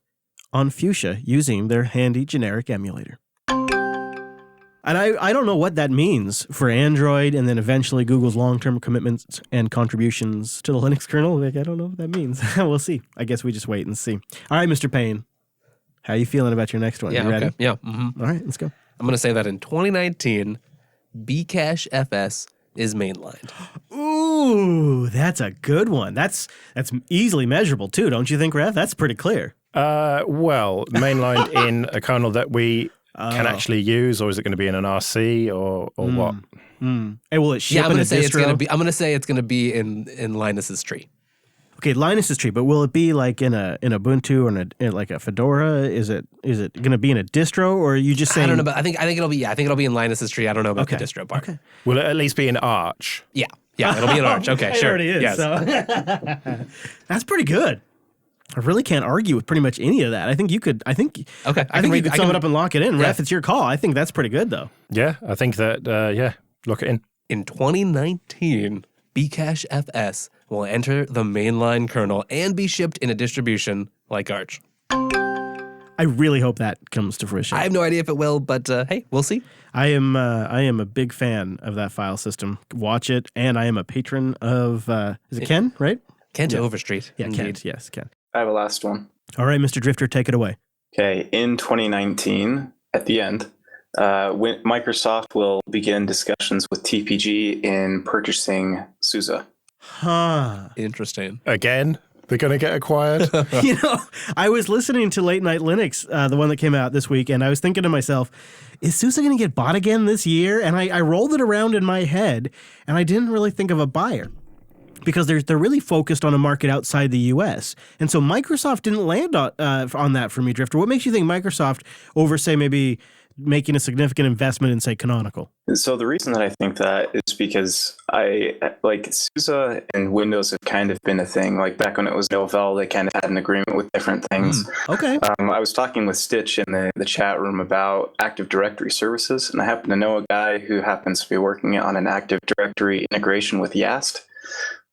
on Fuchsia using their handy generic emulator. And I don't know what that means for Android and then eventually Google's long-term commitments and contributions to the Linux kernel. Like, I don't know what that means. We'll see. I guess we just wait and see. All right, Mr. Payne, how are you feeling about your next one? Yeah, you ready? okay. Yeah. Mm-hmm. All right, let's go. I'm going to say that in 2019, Bcache FS is mainlined. Ooh, that's a good one. That's easily measurable too, don't you think, Rev? That's pretty clear. Well, mainlined in a kernel that we can actually use, or is it going to be in an RC or what? Hey, will it ship Yeah, I'm in going a to say it's distro? going to be. I'm going to say it's going to be in Linus's tree. Okay, Linus's tree, but will it be like in Ubuntu or in like a Fedora? Is it going to be in a distro, or are you just saying? I don't know, but I think it'll be. Yeah, I think it'll be in Linus's tree. I don't know about the distro part. Okay. Will it at least be in Arch? Yeah, it'll be an Arch. Okay, It sure. already is. Yes. So. That's pretty good. I really can't argue with pretty much any of that. I think you could. I think. Okay, I think you could sum it up and lock it in. Ref, it's your call. I think that's pretty good, though. Yeah, I think that, lock it in. In 2019, Bcache FS will enter the mainline kernel and be shipped in a distribution like Arch. I really hope that comes to fruition. I have no idea if it will, but hey, we'll see. I am a big fan of that file system. Watch it, and I am a patron of. Is it Ken? Right? Kent Overstreet. Yeah, indeed. Ken. Yes, Ken. I have a last one. All right, Mr. Drifter, take it away. Okay, in 2019, at the end, when Microsoft will begin discussions with TPG in purchasing SUSE. Huh. Interesting. Again, they're going to get acquired. You know, I was listening to Late Night Linux, the one that came out this week, and I was thinking to myself, is SUSE going to get bought again this year? And I rolled it around in my head, and I didn't really think of a buyer because they're really focused on a market outside the U.S. And so Microsoft didn't land on that for me, Drifter. What makes you think Microsoft over, say, maybe making a significant investment in, say, Canonical? So the reason that I think that is because SUSE and Windows have kind of been a thing. Like back when it was Novell, they kind of had an agreement with different things. Okay. I was talking with Stitch in the chat room about Active Directory services, and I happen to know a guy who happens to be working on an Active Directory integration with Yast.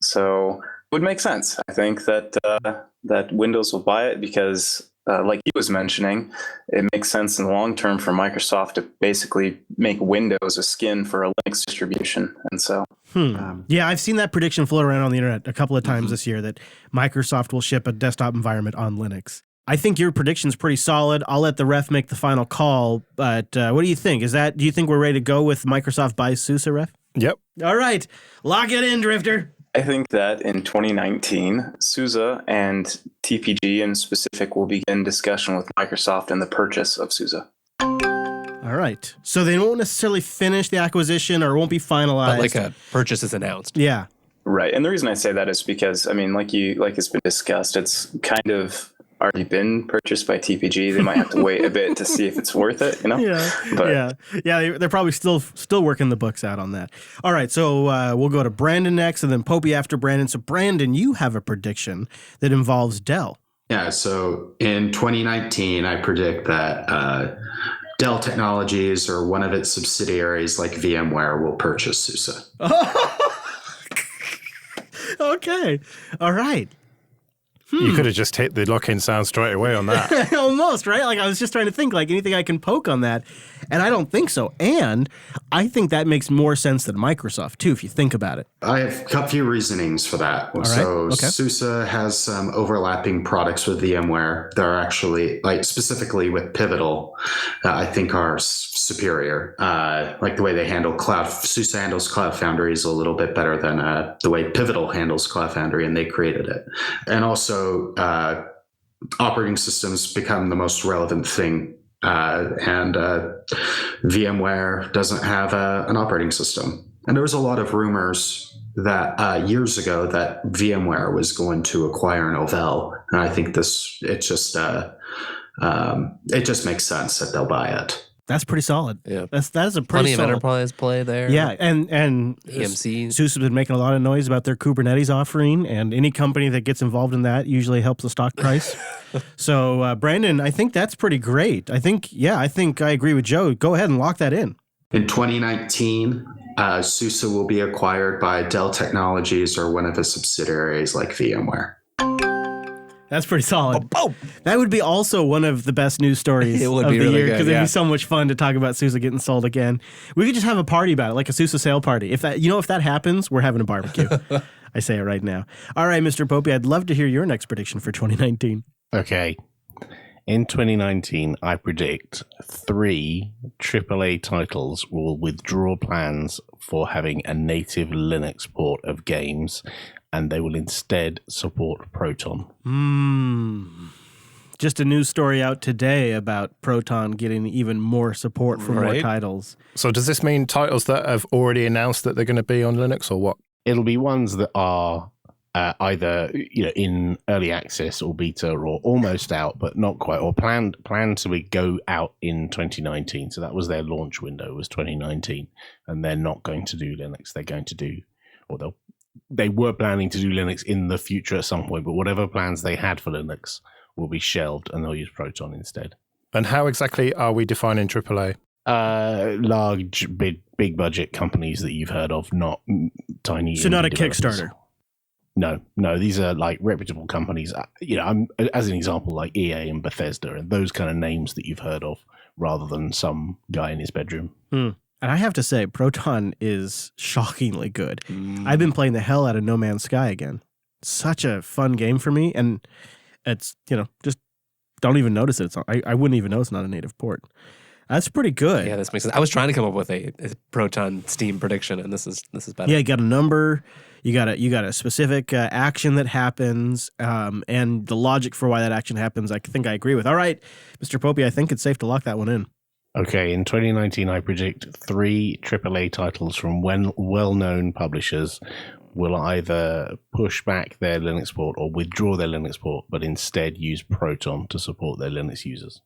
So it would make sense. I think that that Windows will buy it because, like he was mentioning, it makes sense in the long term for Microsoft to basically make Windows a skin for a Linux distribution. And so, yeah, I've seen that prediction float around on the internet a couple of times this year that Microsoft will ship a desktop environment on Linux. I think your prediction's pretty solid. I'll let the ref make the final call, but what do you think? Do you think we're ready to go with Microsoft buys SUSE, Ref? Yep. All right, lock it in, Drifter. I think that in 2019, SUSE and TPG in specific will begin discussion with Microsoft and the purchase of SUSE. All right. So they won't necessarily finish the acquisition or it won't be finalized. But like a purchase is announced. Yeah. Right. And the reason I say that is because, I mean, like it's been discussed, it's kind of already been purchased by TPG. They might have to wait a bit to see if it's worth it, you know? Yeah. They're probably still working the books out on that. All right. So we'll go to Brandon next and then Popey after Brandon. So Brandon, you have a prediction that involves Dell. Yeah, so in 2019, I predict that Dell Technologies or one of its subsidiaries like VMware will purchase SUSE. Okay. All right. You could have just hit the lock-in sound straight away on that. Almost, right? Like I was just trying to think like anything I can poke on that. And I don't think so. And I think that makes more sense than Microsoft too, if you think about it. I have a few reasonings for that. right. So Okay. SUSE has some overlapping products with VMware that are actually, like specifically with Pivotal, I think are superior. Like the way they handle cloud, SUSE handles Cloud Foundry is a little bit better than the way Pivotal handles Cloud Foundry, and they created it. And also operating systems become the most relevant thing. And VMware doesn't have an operating system. And there was a lot of rumors that years ago that VMware was going to acquire Novell. And I think it just makes sense that they'll buy it. That's pretty solid. Yeah. That's a pretty Plenty of solid. enterprise play there. Yeah, and EMC. SUSE has been making a lot of noise about their Kubernetes offering, and any company that gets involved in that usually helps the stock price. So, Brandon, I think that's pretty great. I think I agree with Joe. Go ahead and lock that in. In 2019, SUSE will be acquired by Dell Technologies or one of its subsidiaries like VMware. That's pretty solid. That would be also one of the best news stories It would of be the really year good, because it'd yeah. be so much fun to talk about SUSE getting sold again. We could just have a party about it, like a SUSE sale party. If that happens, we're having a barbecue. I say it right now. All right, Mr. Popey, I'd love to hear your next prediction for 2019. Okay. In 2019, I predict 3 AAA titles will withdraw plans for having a native Linux port of games, and they will instead support Proton. Just a news story out today about Proton getting even more support for more Right. titles. So does this mean titles that have already announced that they're going to be on Linux, or what? It'll be ones that are either in early access or beta or almost out, but not quite, or planned to go out in 2019. So that was their launch window, was 2019, and they're not going to do Linux. They're going to do, or they were planning to do Linux in the future at some point, but whatever plans they had for Linux will be shelved, and they'll use Proton instead. And how exactly are we defining AAA? Large, big budget companies that you've heard of, not tiny. So not a indie developers. Kickstarter. No, these are like reputable companies. I'm as an example, like EA and Bethesda and those kind of names that you've heard of, rather than some guy in his bedroom. And I have to say, Proton is shockingly good. I've been playing the hell out of No Man's Sky again. Such a fun game for me, and it's just don't even notice it. I wouldn't even know it's not a native port. That's pretty good. Yeah, this makes sense. I was trying to come up with a Proton Steam prediction, and this is better. Yeah, you got a number, you got a specific action that happens, and the logic for why that action happens. I think I agree with. All right, Mr. Popey, I think it's safe to lock that one in. Okay, in 2019, I predict 3 AAA titles from well-known publishers will either push back their Linux port or withdraw their Linux port, but instead use Proton to support their Linux users.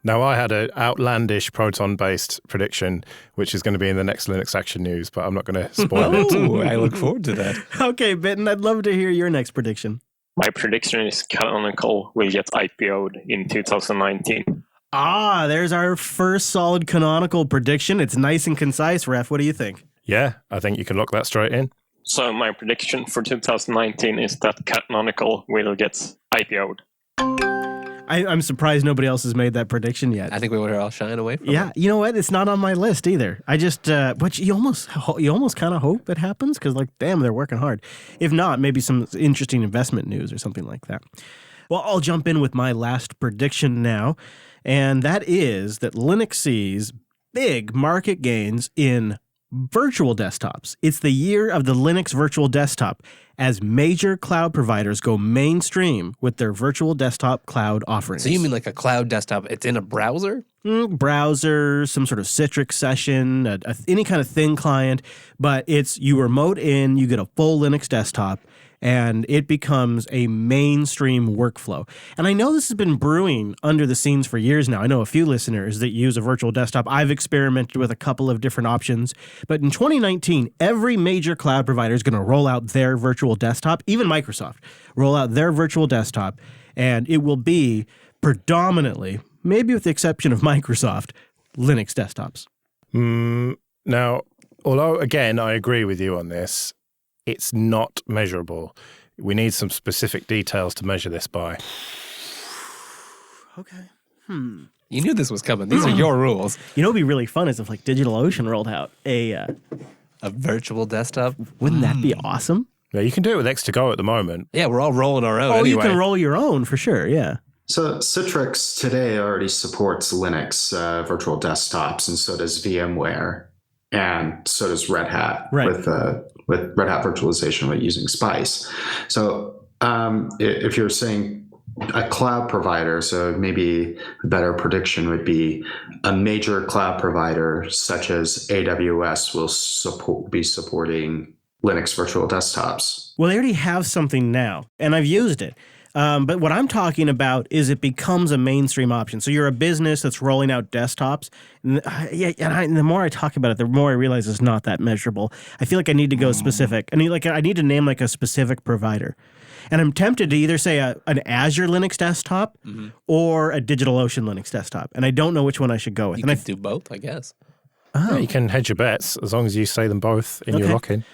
Now, I had an outlandish Proton-based prediction, which is going to be in the next Linux Action News, but I'm not going to spoil it. Oh, I look forward to that. Okay, Bitten, I'd love to hear your next prediction. My prediction is Canonical will get IPO'd in 2019. Ah, there's our first solid Canonical prediction. It's nice and concise, Ref. What do you think? Yeah, I think you can lock that straight in. So my prediction for 2019 is that Canonical will get IPO'd. I'm surprised nobody else has made that prediction yet. I think we were all shying away from Yeah, it. you know what? It's not on my list either. I just, but you almost kind of hope it happens because, damn, they're working hard. If not, maybe some interesting investment news or something like that. Well, I'll jump in with my last prediction now, and that is that Linux sees big market gains in virtual desktops. It's the year of the Linux virtual desktop as major cloud providers go mainstream with their virtual desktop cloud offerings. So you mean like a cloud desktop? It's in a browser? Browser, some sort of Citrix session, any kind of thin client, but you remote in, you get a full Linux desktop, and it becomes a mainstream workflow. And I know this has been brewing under the scenes for years now. I know a few listeners that use a virtual desktop. I've experimented with a couple of different options. But in 2019, every major cloud provider is going to roll out their virtual desktop, even Microsoft, roll out their virtual desktop, and it will be predominantly, maybe with the exception of Microsoft, Linux desktops. Now, although, again, I agree with you on this, it's not measurable. We need some specific details to measure this by. Okay. You knew this was coming. These are your rules. You know, it'd be really fun is if DigitalOcean rolled out A virtual desktop? wouldn't that be awesome? Yeah, you can do it with X2Go at the moment. Yeah, we're all rolling our own Oh, anyway. you can roll your own for sure, yeah. So Citrix today already supports Linux virtual desktops, and so does VMware, and so does Red Hat with Red Hat virtualization with using Spice. So if you're saying a cloud provider, so maybe a better prediction would be a major cloud provider such as AWS will be supporting Linux virtual desktops. Well, they already have something now, and I've used it. But what I'm talking about is it becomes a mainstream option. So you're a business that's rolling out desktops. And the more I talk about it, the more I realize it's not that measurable. I feel like I need to go specific. I need to name like a specific provider. And I'm tempted to either say an Azure Linux desktop or a DigitalOcean Linux desktop. And I don't know which one I should go with. You could do both, I guess. Yeah, you can hedge your bets as long as you say them both in your lock-in.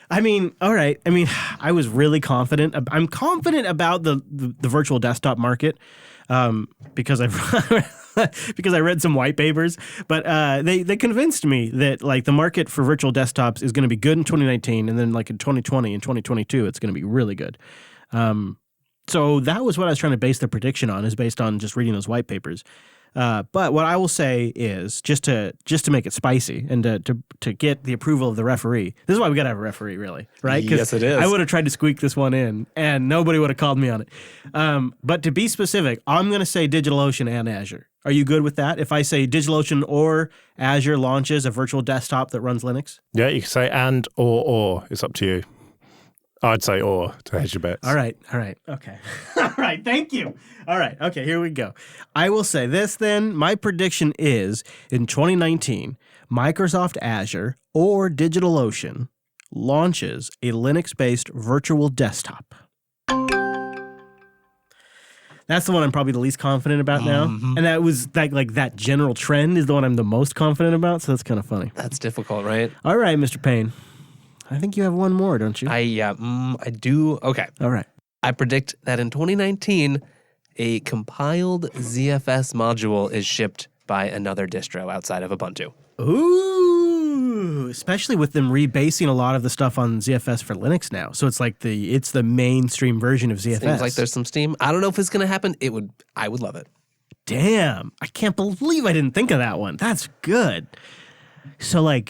I mean, all right. I mean, I was really confident. I'm confident about the virtual desktop market because because I read some white papers. But they convinced me that like the market for virtual desktops is going to be good in 2019, and then like in 2020 and 2022, it's going to be really good. So that was what I was trying to base the prediction on, is based on just reading those white papers. But what I will say is just to make it spicy and to get the approval of the referee. This is why we got to have a referee, really, right? Yes, it is. I would have tried to squeak this one in, and nobody would have called me on it. But to be specific, I'm going to say DigitalOcean and Azure. Are you good with that? If I say DigitalOcean or Azure launches a virtual desktop that runs Linux? Yeah, you can say and or. It's up to you. I'd say or to hedge your bets. All right. Okay. All right. Thank you. All right. Okay, here we go. I will say this then. My prediction is in 2019, Microsoft Azure or DigitalOcean launches a Linux-based virtual desktop. That's the one I'm probably the least confident about now. And that was that general trend is the one I'm the most confident about. So that's kind of funny. That's difficult, right? All right, Mr. Payne. I think you have one more, don't you? I do. Okay. All right. I predict that in 2019, a compiled ZFS module is shipped by another distro outside of Ubuntu. Ooh, especially with them rebasing a lot of the stuff on ZFS for Linux now. So it's like it's the mainstream version of ZFS. Seems like there's some steam. I don't know if it's going to happen. I would love it. Damn. I can't believe I didn't think of that one. That's good. So like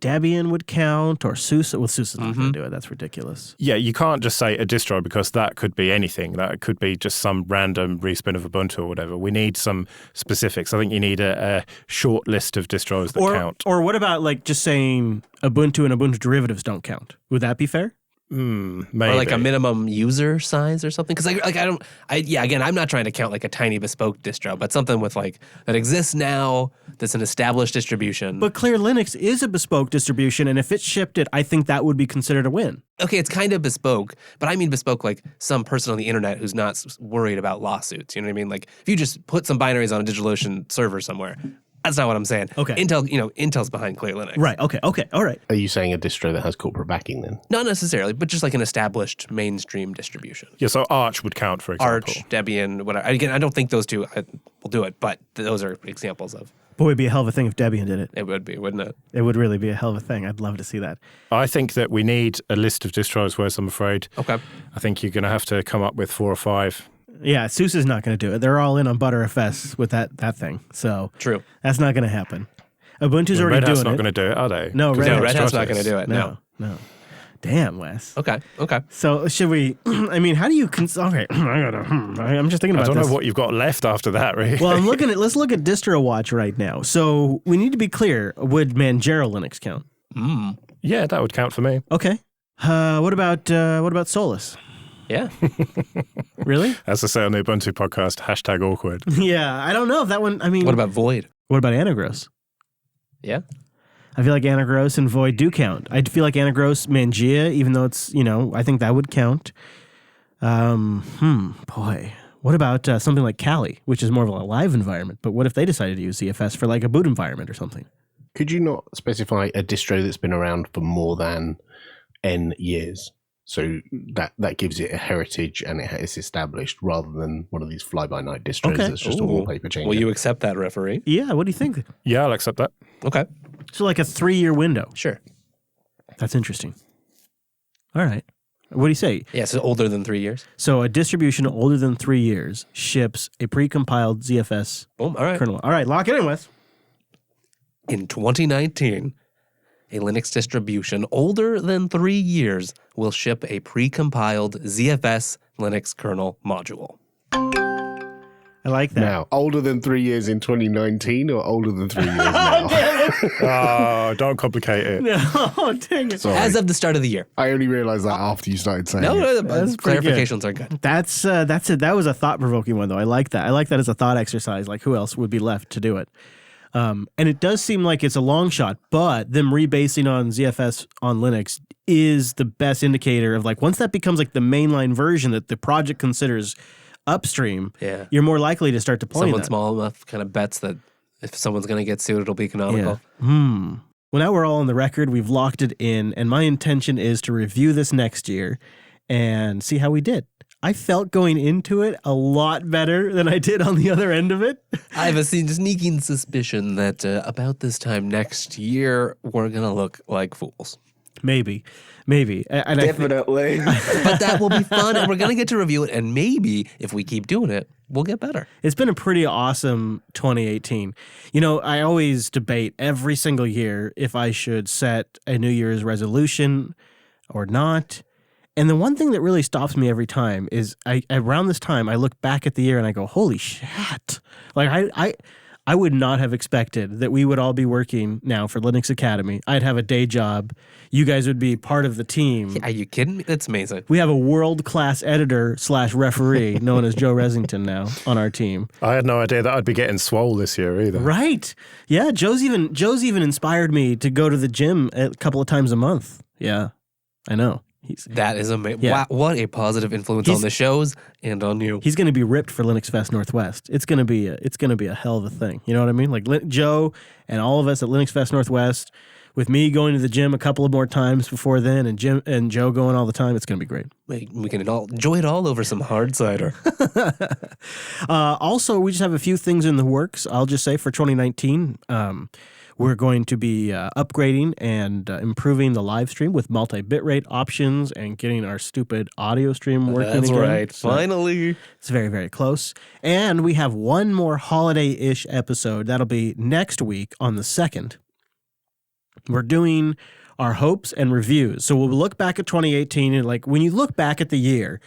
Debian would count, or SUSE. Well, SUSE is not going to do it. That's ridiculous. Yeah, you can't just say a distro because that could be anything. That could be just some random respin of Ubuntu or whatever. We need some specifics. I think you need a short list of distros that count. Or what about like just saying Ubuntu and Ubuntu derivatives don't count? Would that be fair? Maybe. Or like a minimum user size or something. Because again, I'm not trying to count like a tiny bespoke distro, but something with like that exists now, that's an established distribution. But Clear Linux is a bespoke distribution, and if it shipped it, I think that would be considered a win. Okay, it's kind of bespoke, but I mean bespoke like some person on the internet who's not worried about lawsuits. You know what I mean? Like if you just put some binaries on a DigitalOcean server somewhere. That's not what I'm saying. Okay. Intel's behind Clear Linux. Right. Okay. All right. Are you saying a distro that has corporate backing then? Not necessarily, but just like an established mainstream distribution. Yeah, so Arch would count, for example. Arch, Debian, whatever. Again, I don't think those two will do it, but those are examples of. Boy, it'd be a hell of a thing if Debian did it. It would be, wouldn't it? It would really be a hell of a thing. I'd love to see that. I think that we need a list of distros, Wes, I'm afraid. Okay. I think you're going to have to come up with 4 or 5. Yeah, SUSE is not going to do it. They're all in on ButterFS with that thing. So True. That's not going to happen. Ubuntu's already Red doing Hat's it. not going to do it, are they? No, Red Hat's not going to do it. No. Damn, Wes. Okay. So should we? I mean, how do you? Okay, I'm just thinking about. I don't this. know what you've got left after that, really. Well, I'm looking at. Let's look at Distro Watch right now. So we need to be clear. Would Manjaro Linux count? Yeah, that would count for me. Okay. What about Solus? Yeah. Really? As I say on the Ubuntu podcast, #awkward. Yeah, I don't know if that one. I mean, What about Void? What about Anagros? Yeah. I feel like Anagros and Void do count. I feel like Anagros, Mangia, even though it's, I think that would count. Boy. What about something like Kali, which is more of a live environment? But what if they decided to use ZFS for like a boot environment or something? Could you not specify a distro that's been around for more than N years? So that gives it a heritage and it's established rather than one of these fly-by-night distros that's just a wallpaper change. Will you accept that, referee? Yeah, what do you think? Yeah, I'll accept that. Okay. So like a 3-year window. Sure. That's interesting. All right. What do you say? Yeah, so older than 3 years. So a distribution older than 3 years ships a precompiled ZFS Boom. All right. kernel. All right, lock it in, Wes. In 2019, a Linux distribution older than 3 years will ship a precompiled ZFS Linux kernel module. I like that. Now, older than 3 years in 2019 or older than 3 years now? Oh, don't complicate it. No, dang it. Sorry. As of the start of the year. I only realized that after you started saying No, it. That's pretty good. clarifications are good. That's it. That was a thought-provoking one, though. I like that. I like that as a thought exercise. Like, who else would be left to do it? And it does seem like it's a long shot, but them rebasing on ZFS on Linux is the best indicator of, like, once that becomes like the mainline version that the project considers upstream, Yeah. you're more likely to start deploying Someone that. small enough kind of bets that if someone's going to get sued, it'll be canonical. Well, now we're all on the record. We've locked it in, and my intention is to review this next year and see how we did. I felt going into it a lot better than I did on the other end of it. I have a sneaking suspicion that about this time next year, we're going to look like fools. Maybe. And Definitely. But that will be fun, and we're going to get to review it, and maybe if we keep doing it, we'll get better. It's been a pretty awesome 2018. You know, I always debate every single year if I should set a New Year's resolution or not. And the one thing that really stops me every time is around this time, I look back at the year and I go, holy shit. Like, I would not have expected that we would all be working now for Linux Academy. I'd have a day job. You guys would be part of the team. Are you kidding me? That's amazing. We have a world-class editor/referee known as Joe Resington now on our team. I had no idea that I'd be getting swole this year either. Right. Yeah, Joe's even inspired me to go to the gym a couple of times a month. Yeah, I know. That is amazing. Yeah. Wow, what a positive influence on the shows and on you. He's going to be ripped for Linux Fest Northwest. It's going to be a hell of a thing. You know what I mean? Like Joe and all of us at Linux Fest Northwest, with me going to the gym a couple of more times before then, and Jim and Joe going all the time. It's going to be great. We can all enjoy it all over some hard cider. Also, we just have a few things in the works. I'll just say for 2019. We're going to be upgrading and improving the live stream with multi-bitrate options and getting our stupid audio stream working That's again. right. So Finally. it's very, very close. And we have one more holiday-ish episode. That'll be next week on the 2nd. We're doing our hopes and reviews. So we'll look back at 2018 and, like, when you look back at the year,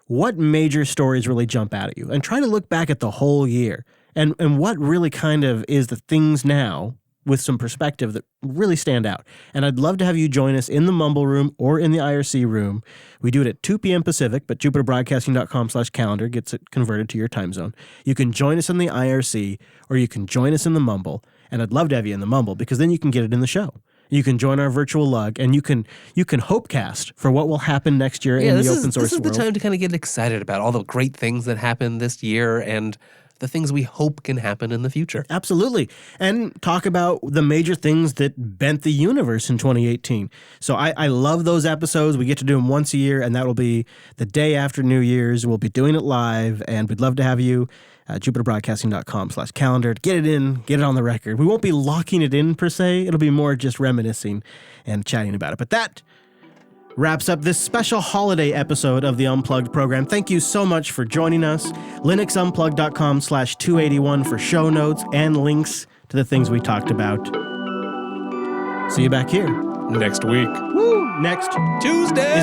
what major stories really jump out at you? And try to look back at the whole year and what really kind of is the things now with some perspective that really stand out. And I'd love to have you join us in the Mumble Room or in the IRC room. We do it at 2 p.m. Pacific, but jupiterbroadcasting.com/calendar gets it converted to your time zone. You can join us in the IRC or you can join us in the Mumble. And I'd love to have you in the Mumble because then you can get it in the show. You can join our virtual lug and you can hopecast for what will happen next year in the open source This is world. the time to kind of get excited about all the great things that happened this year and the things we hope can happen in the future. Absolutely. And talk about the major things that bent the universe in 2018. So I love those episodes. We get to do them once a year, and that will be the day after New Year's. We'll be doing it live, and we'd love to have you at jupiterbroadcasting.com/calendar. Get it in, get it on the record. We won't be locking it in per se. It'll be more just reminiscing and chatting about it. But that wraps up this special holiday episode of the Unplugged program. Thank you so much for joining us. linuxunplugged.com/281 for show notes and links to the things we talked about. See you back here Next week. Woo! Next Tuesday.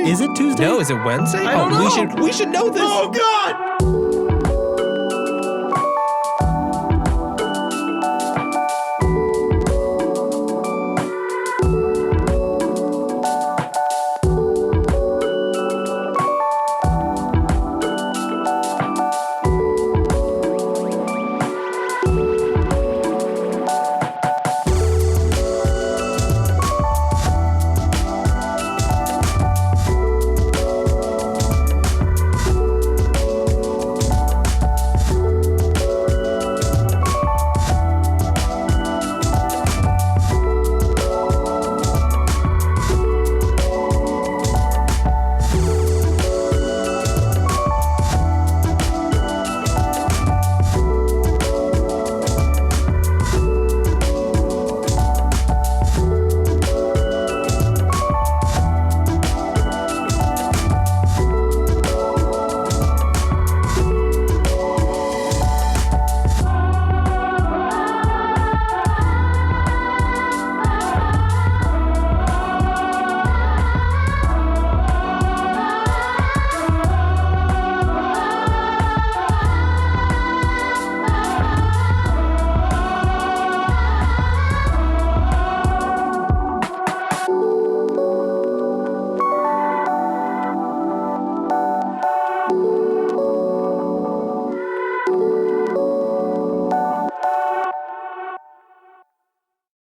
Is it Tuesday? No, is it Wednesday? I don't know. We should know this. Oh God!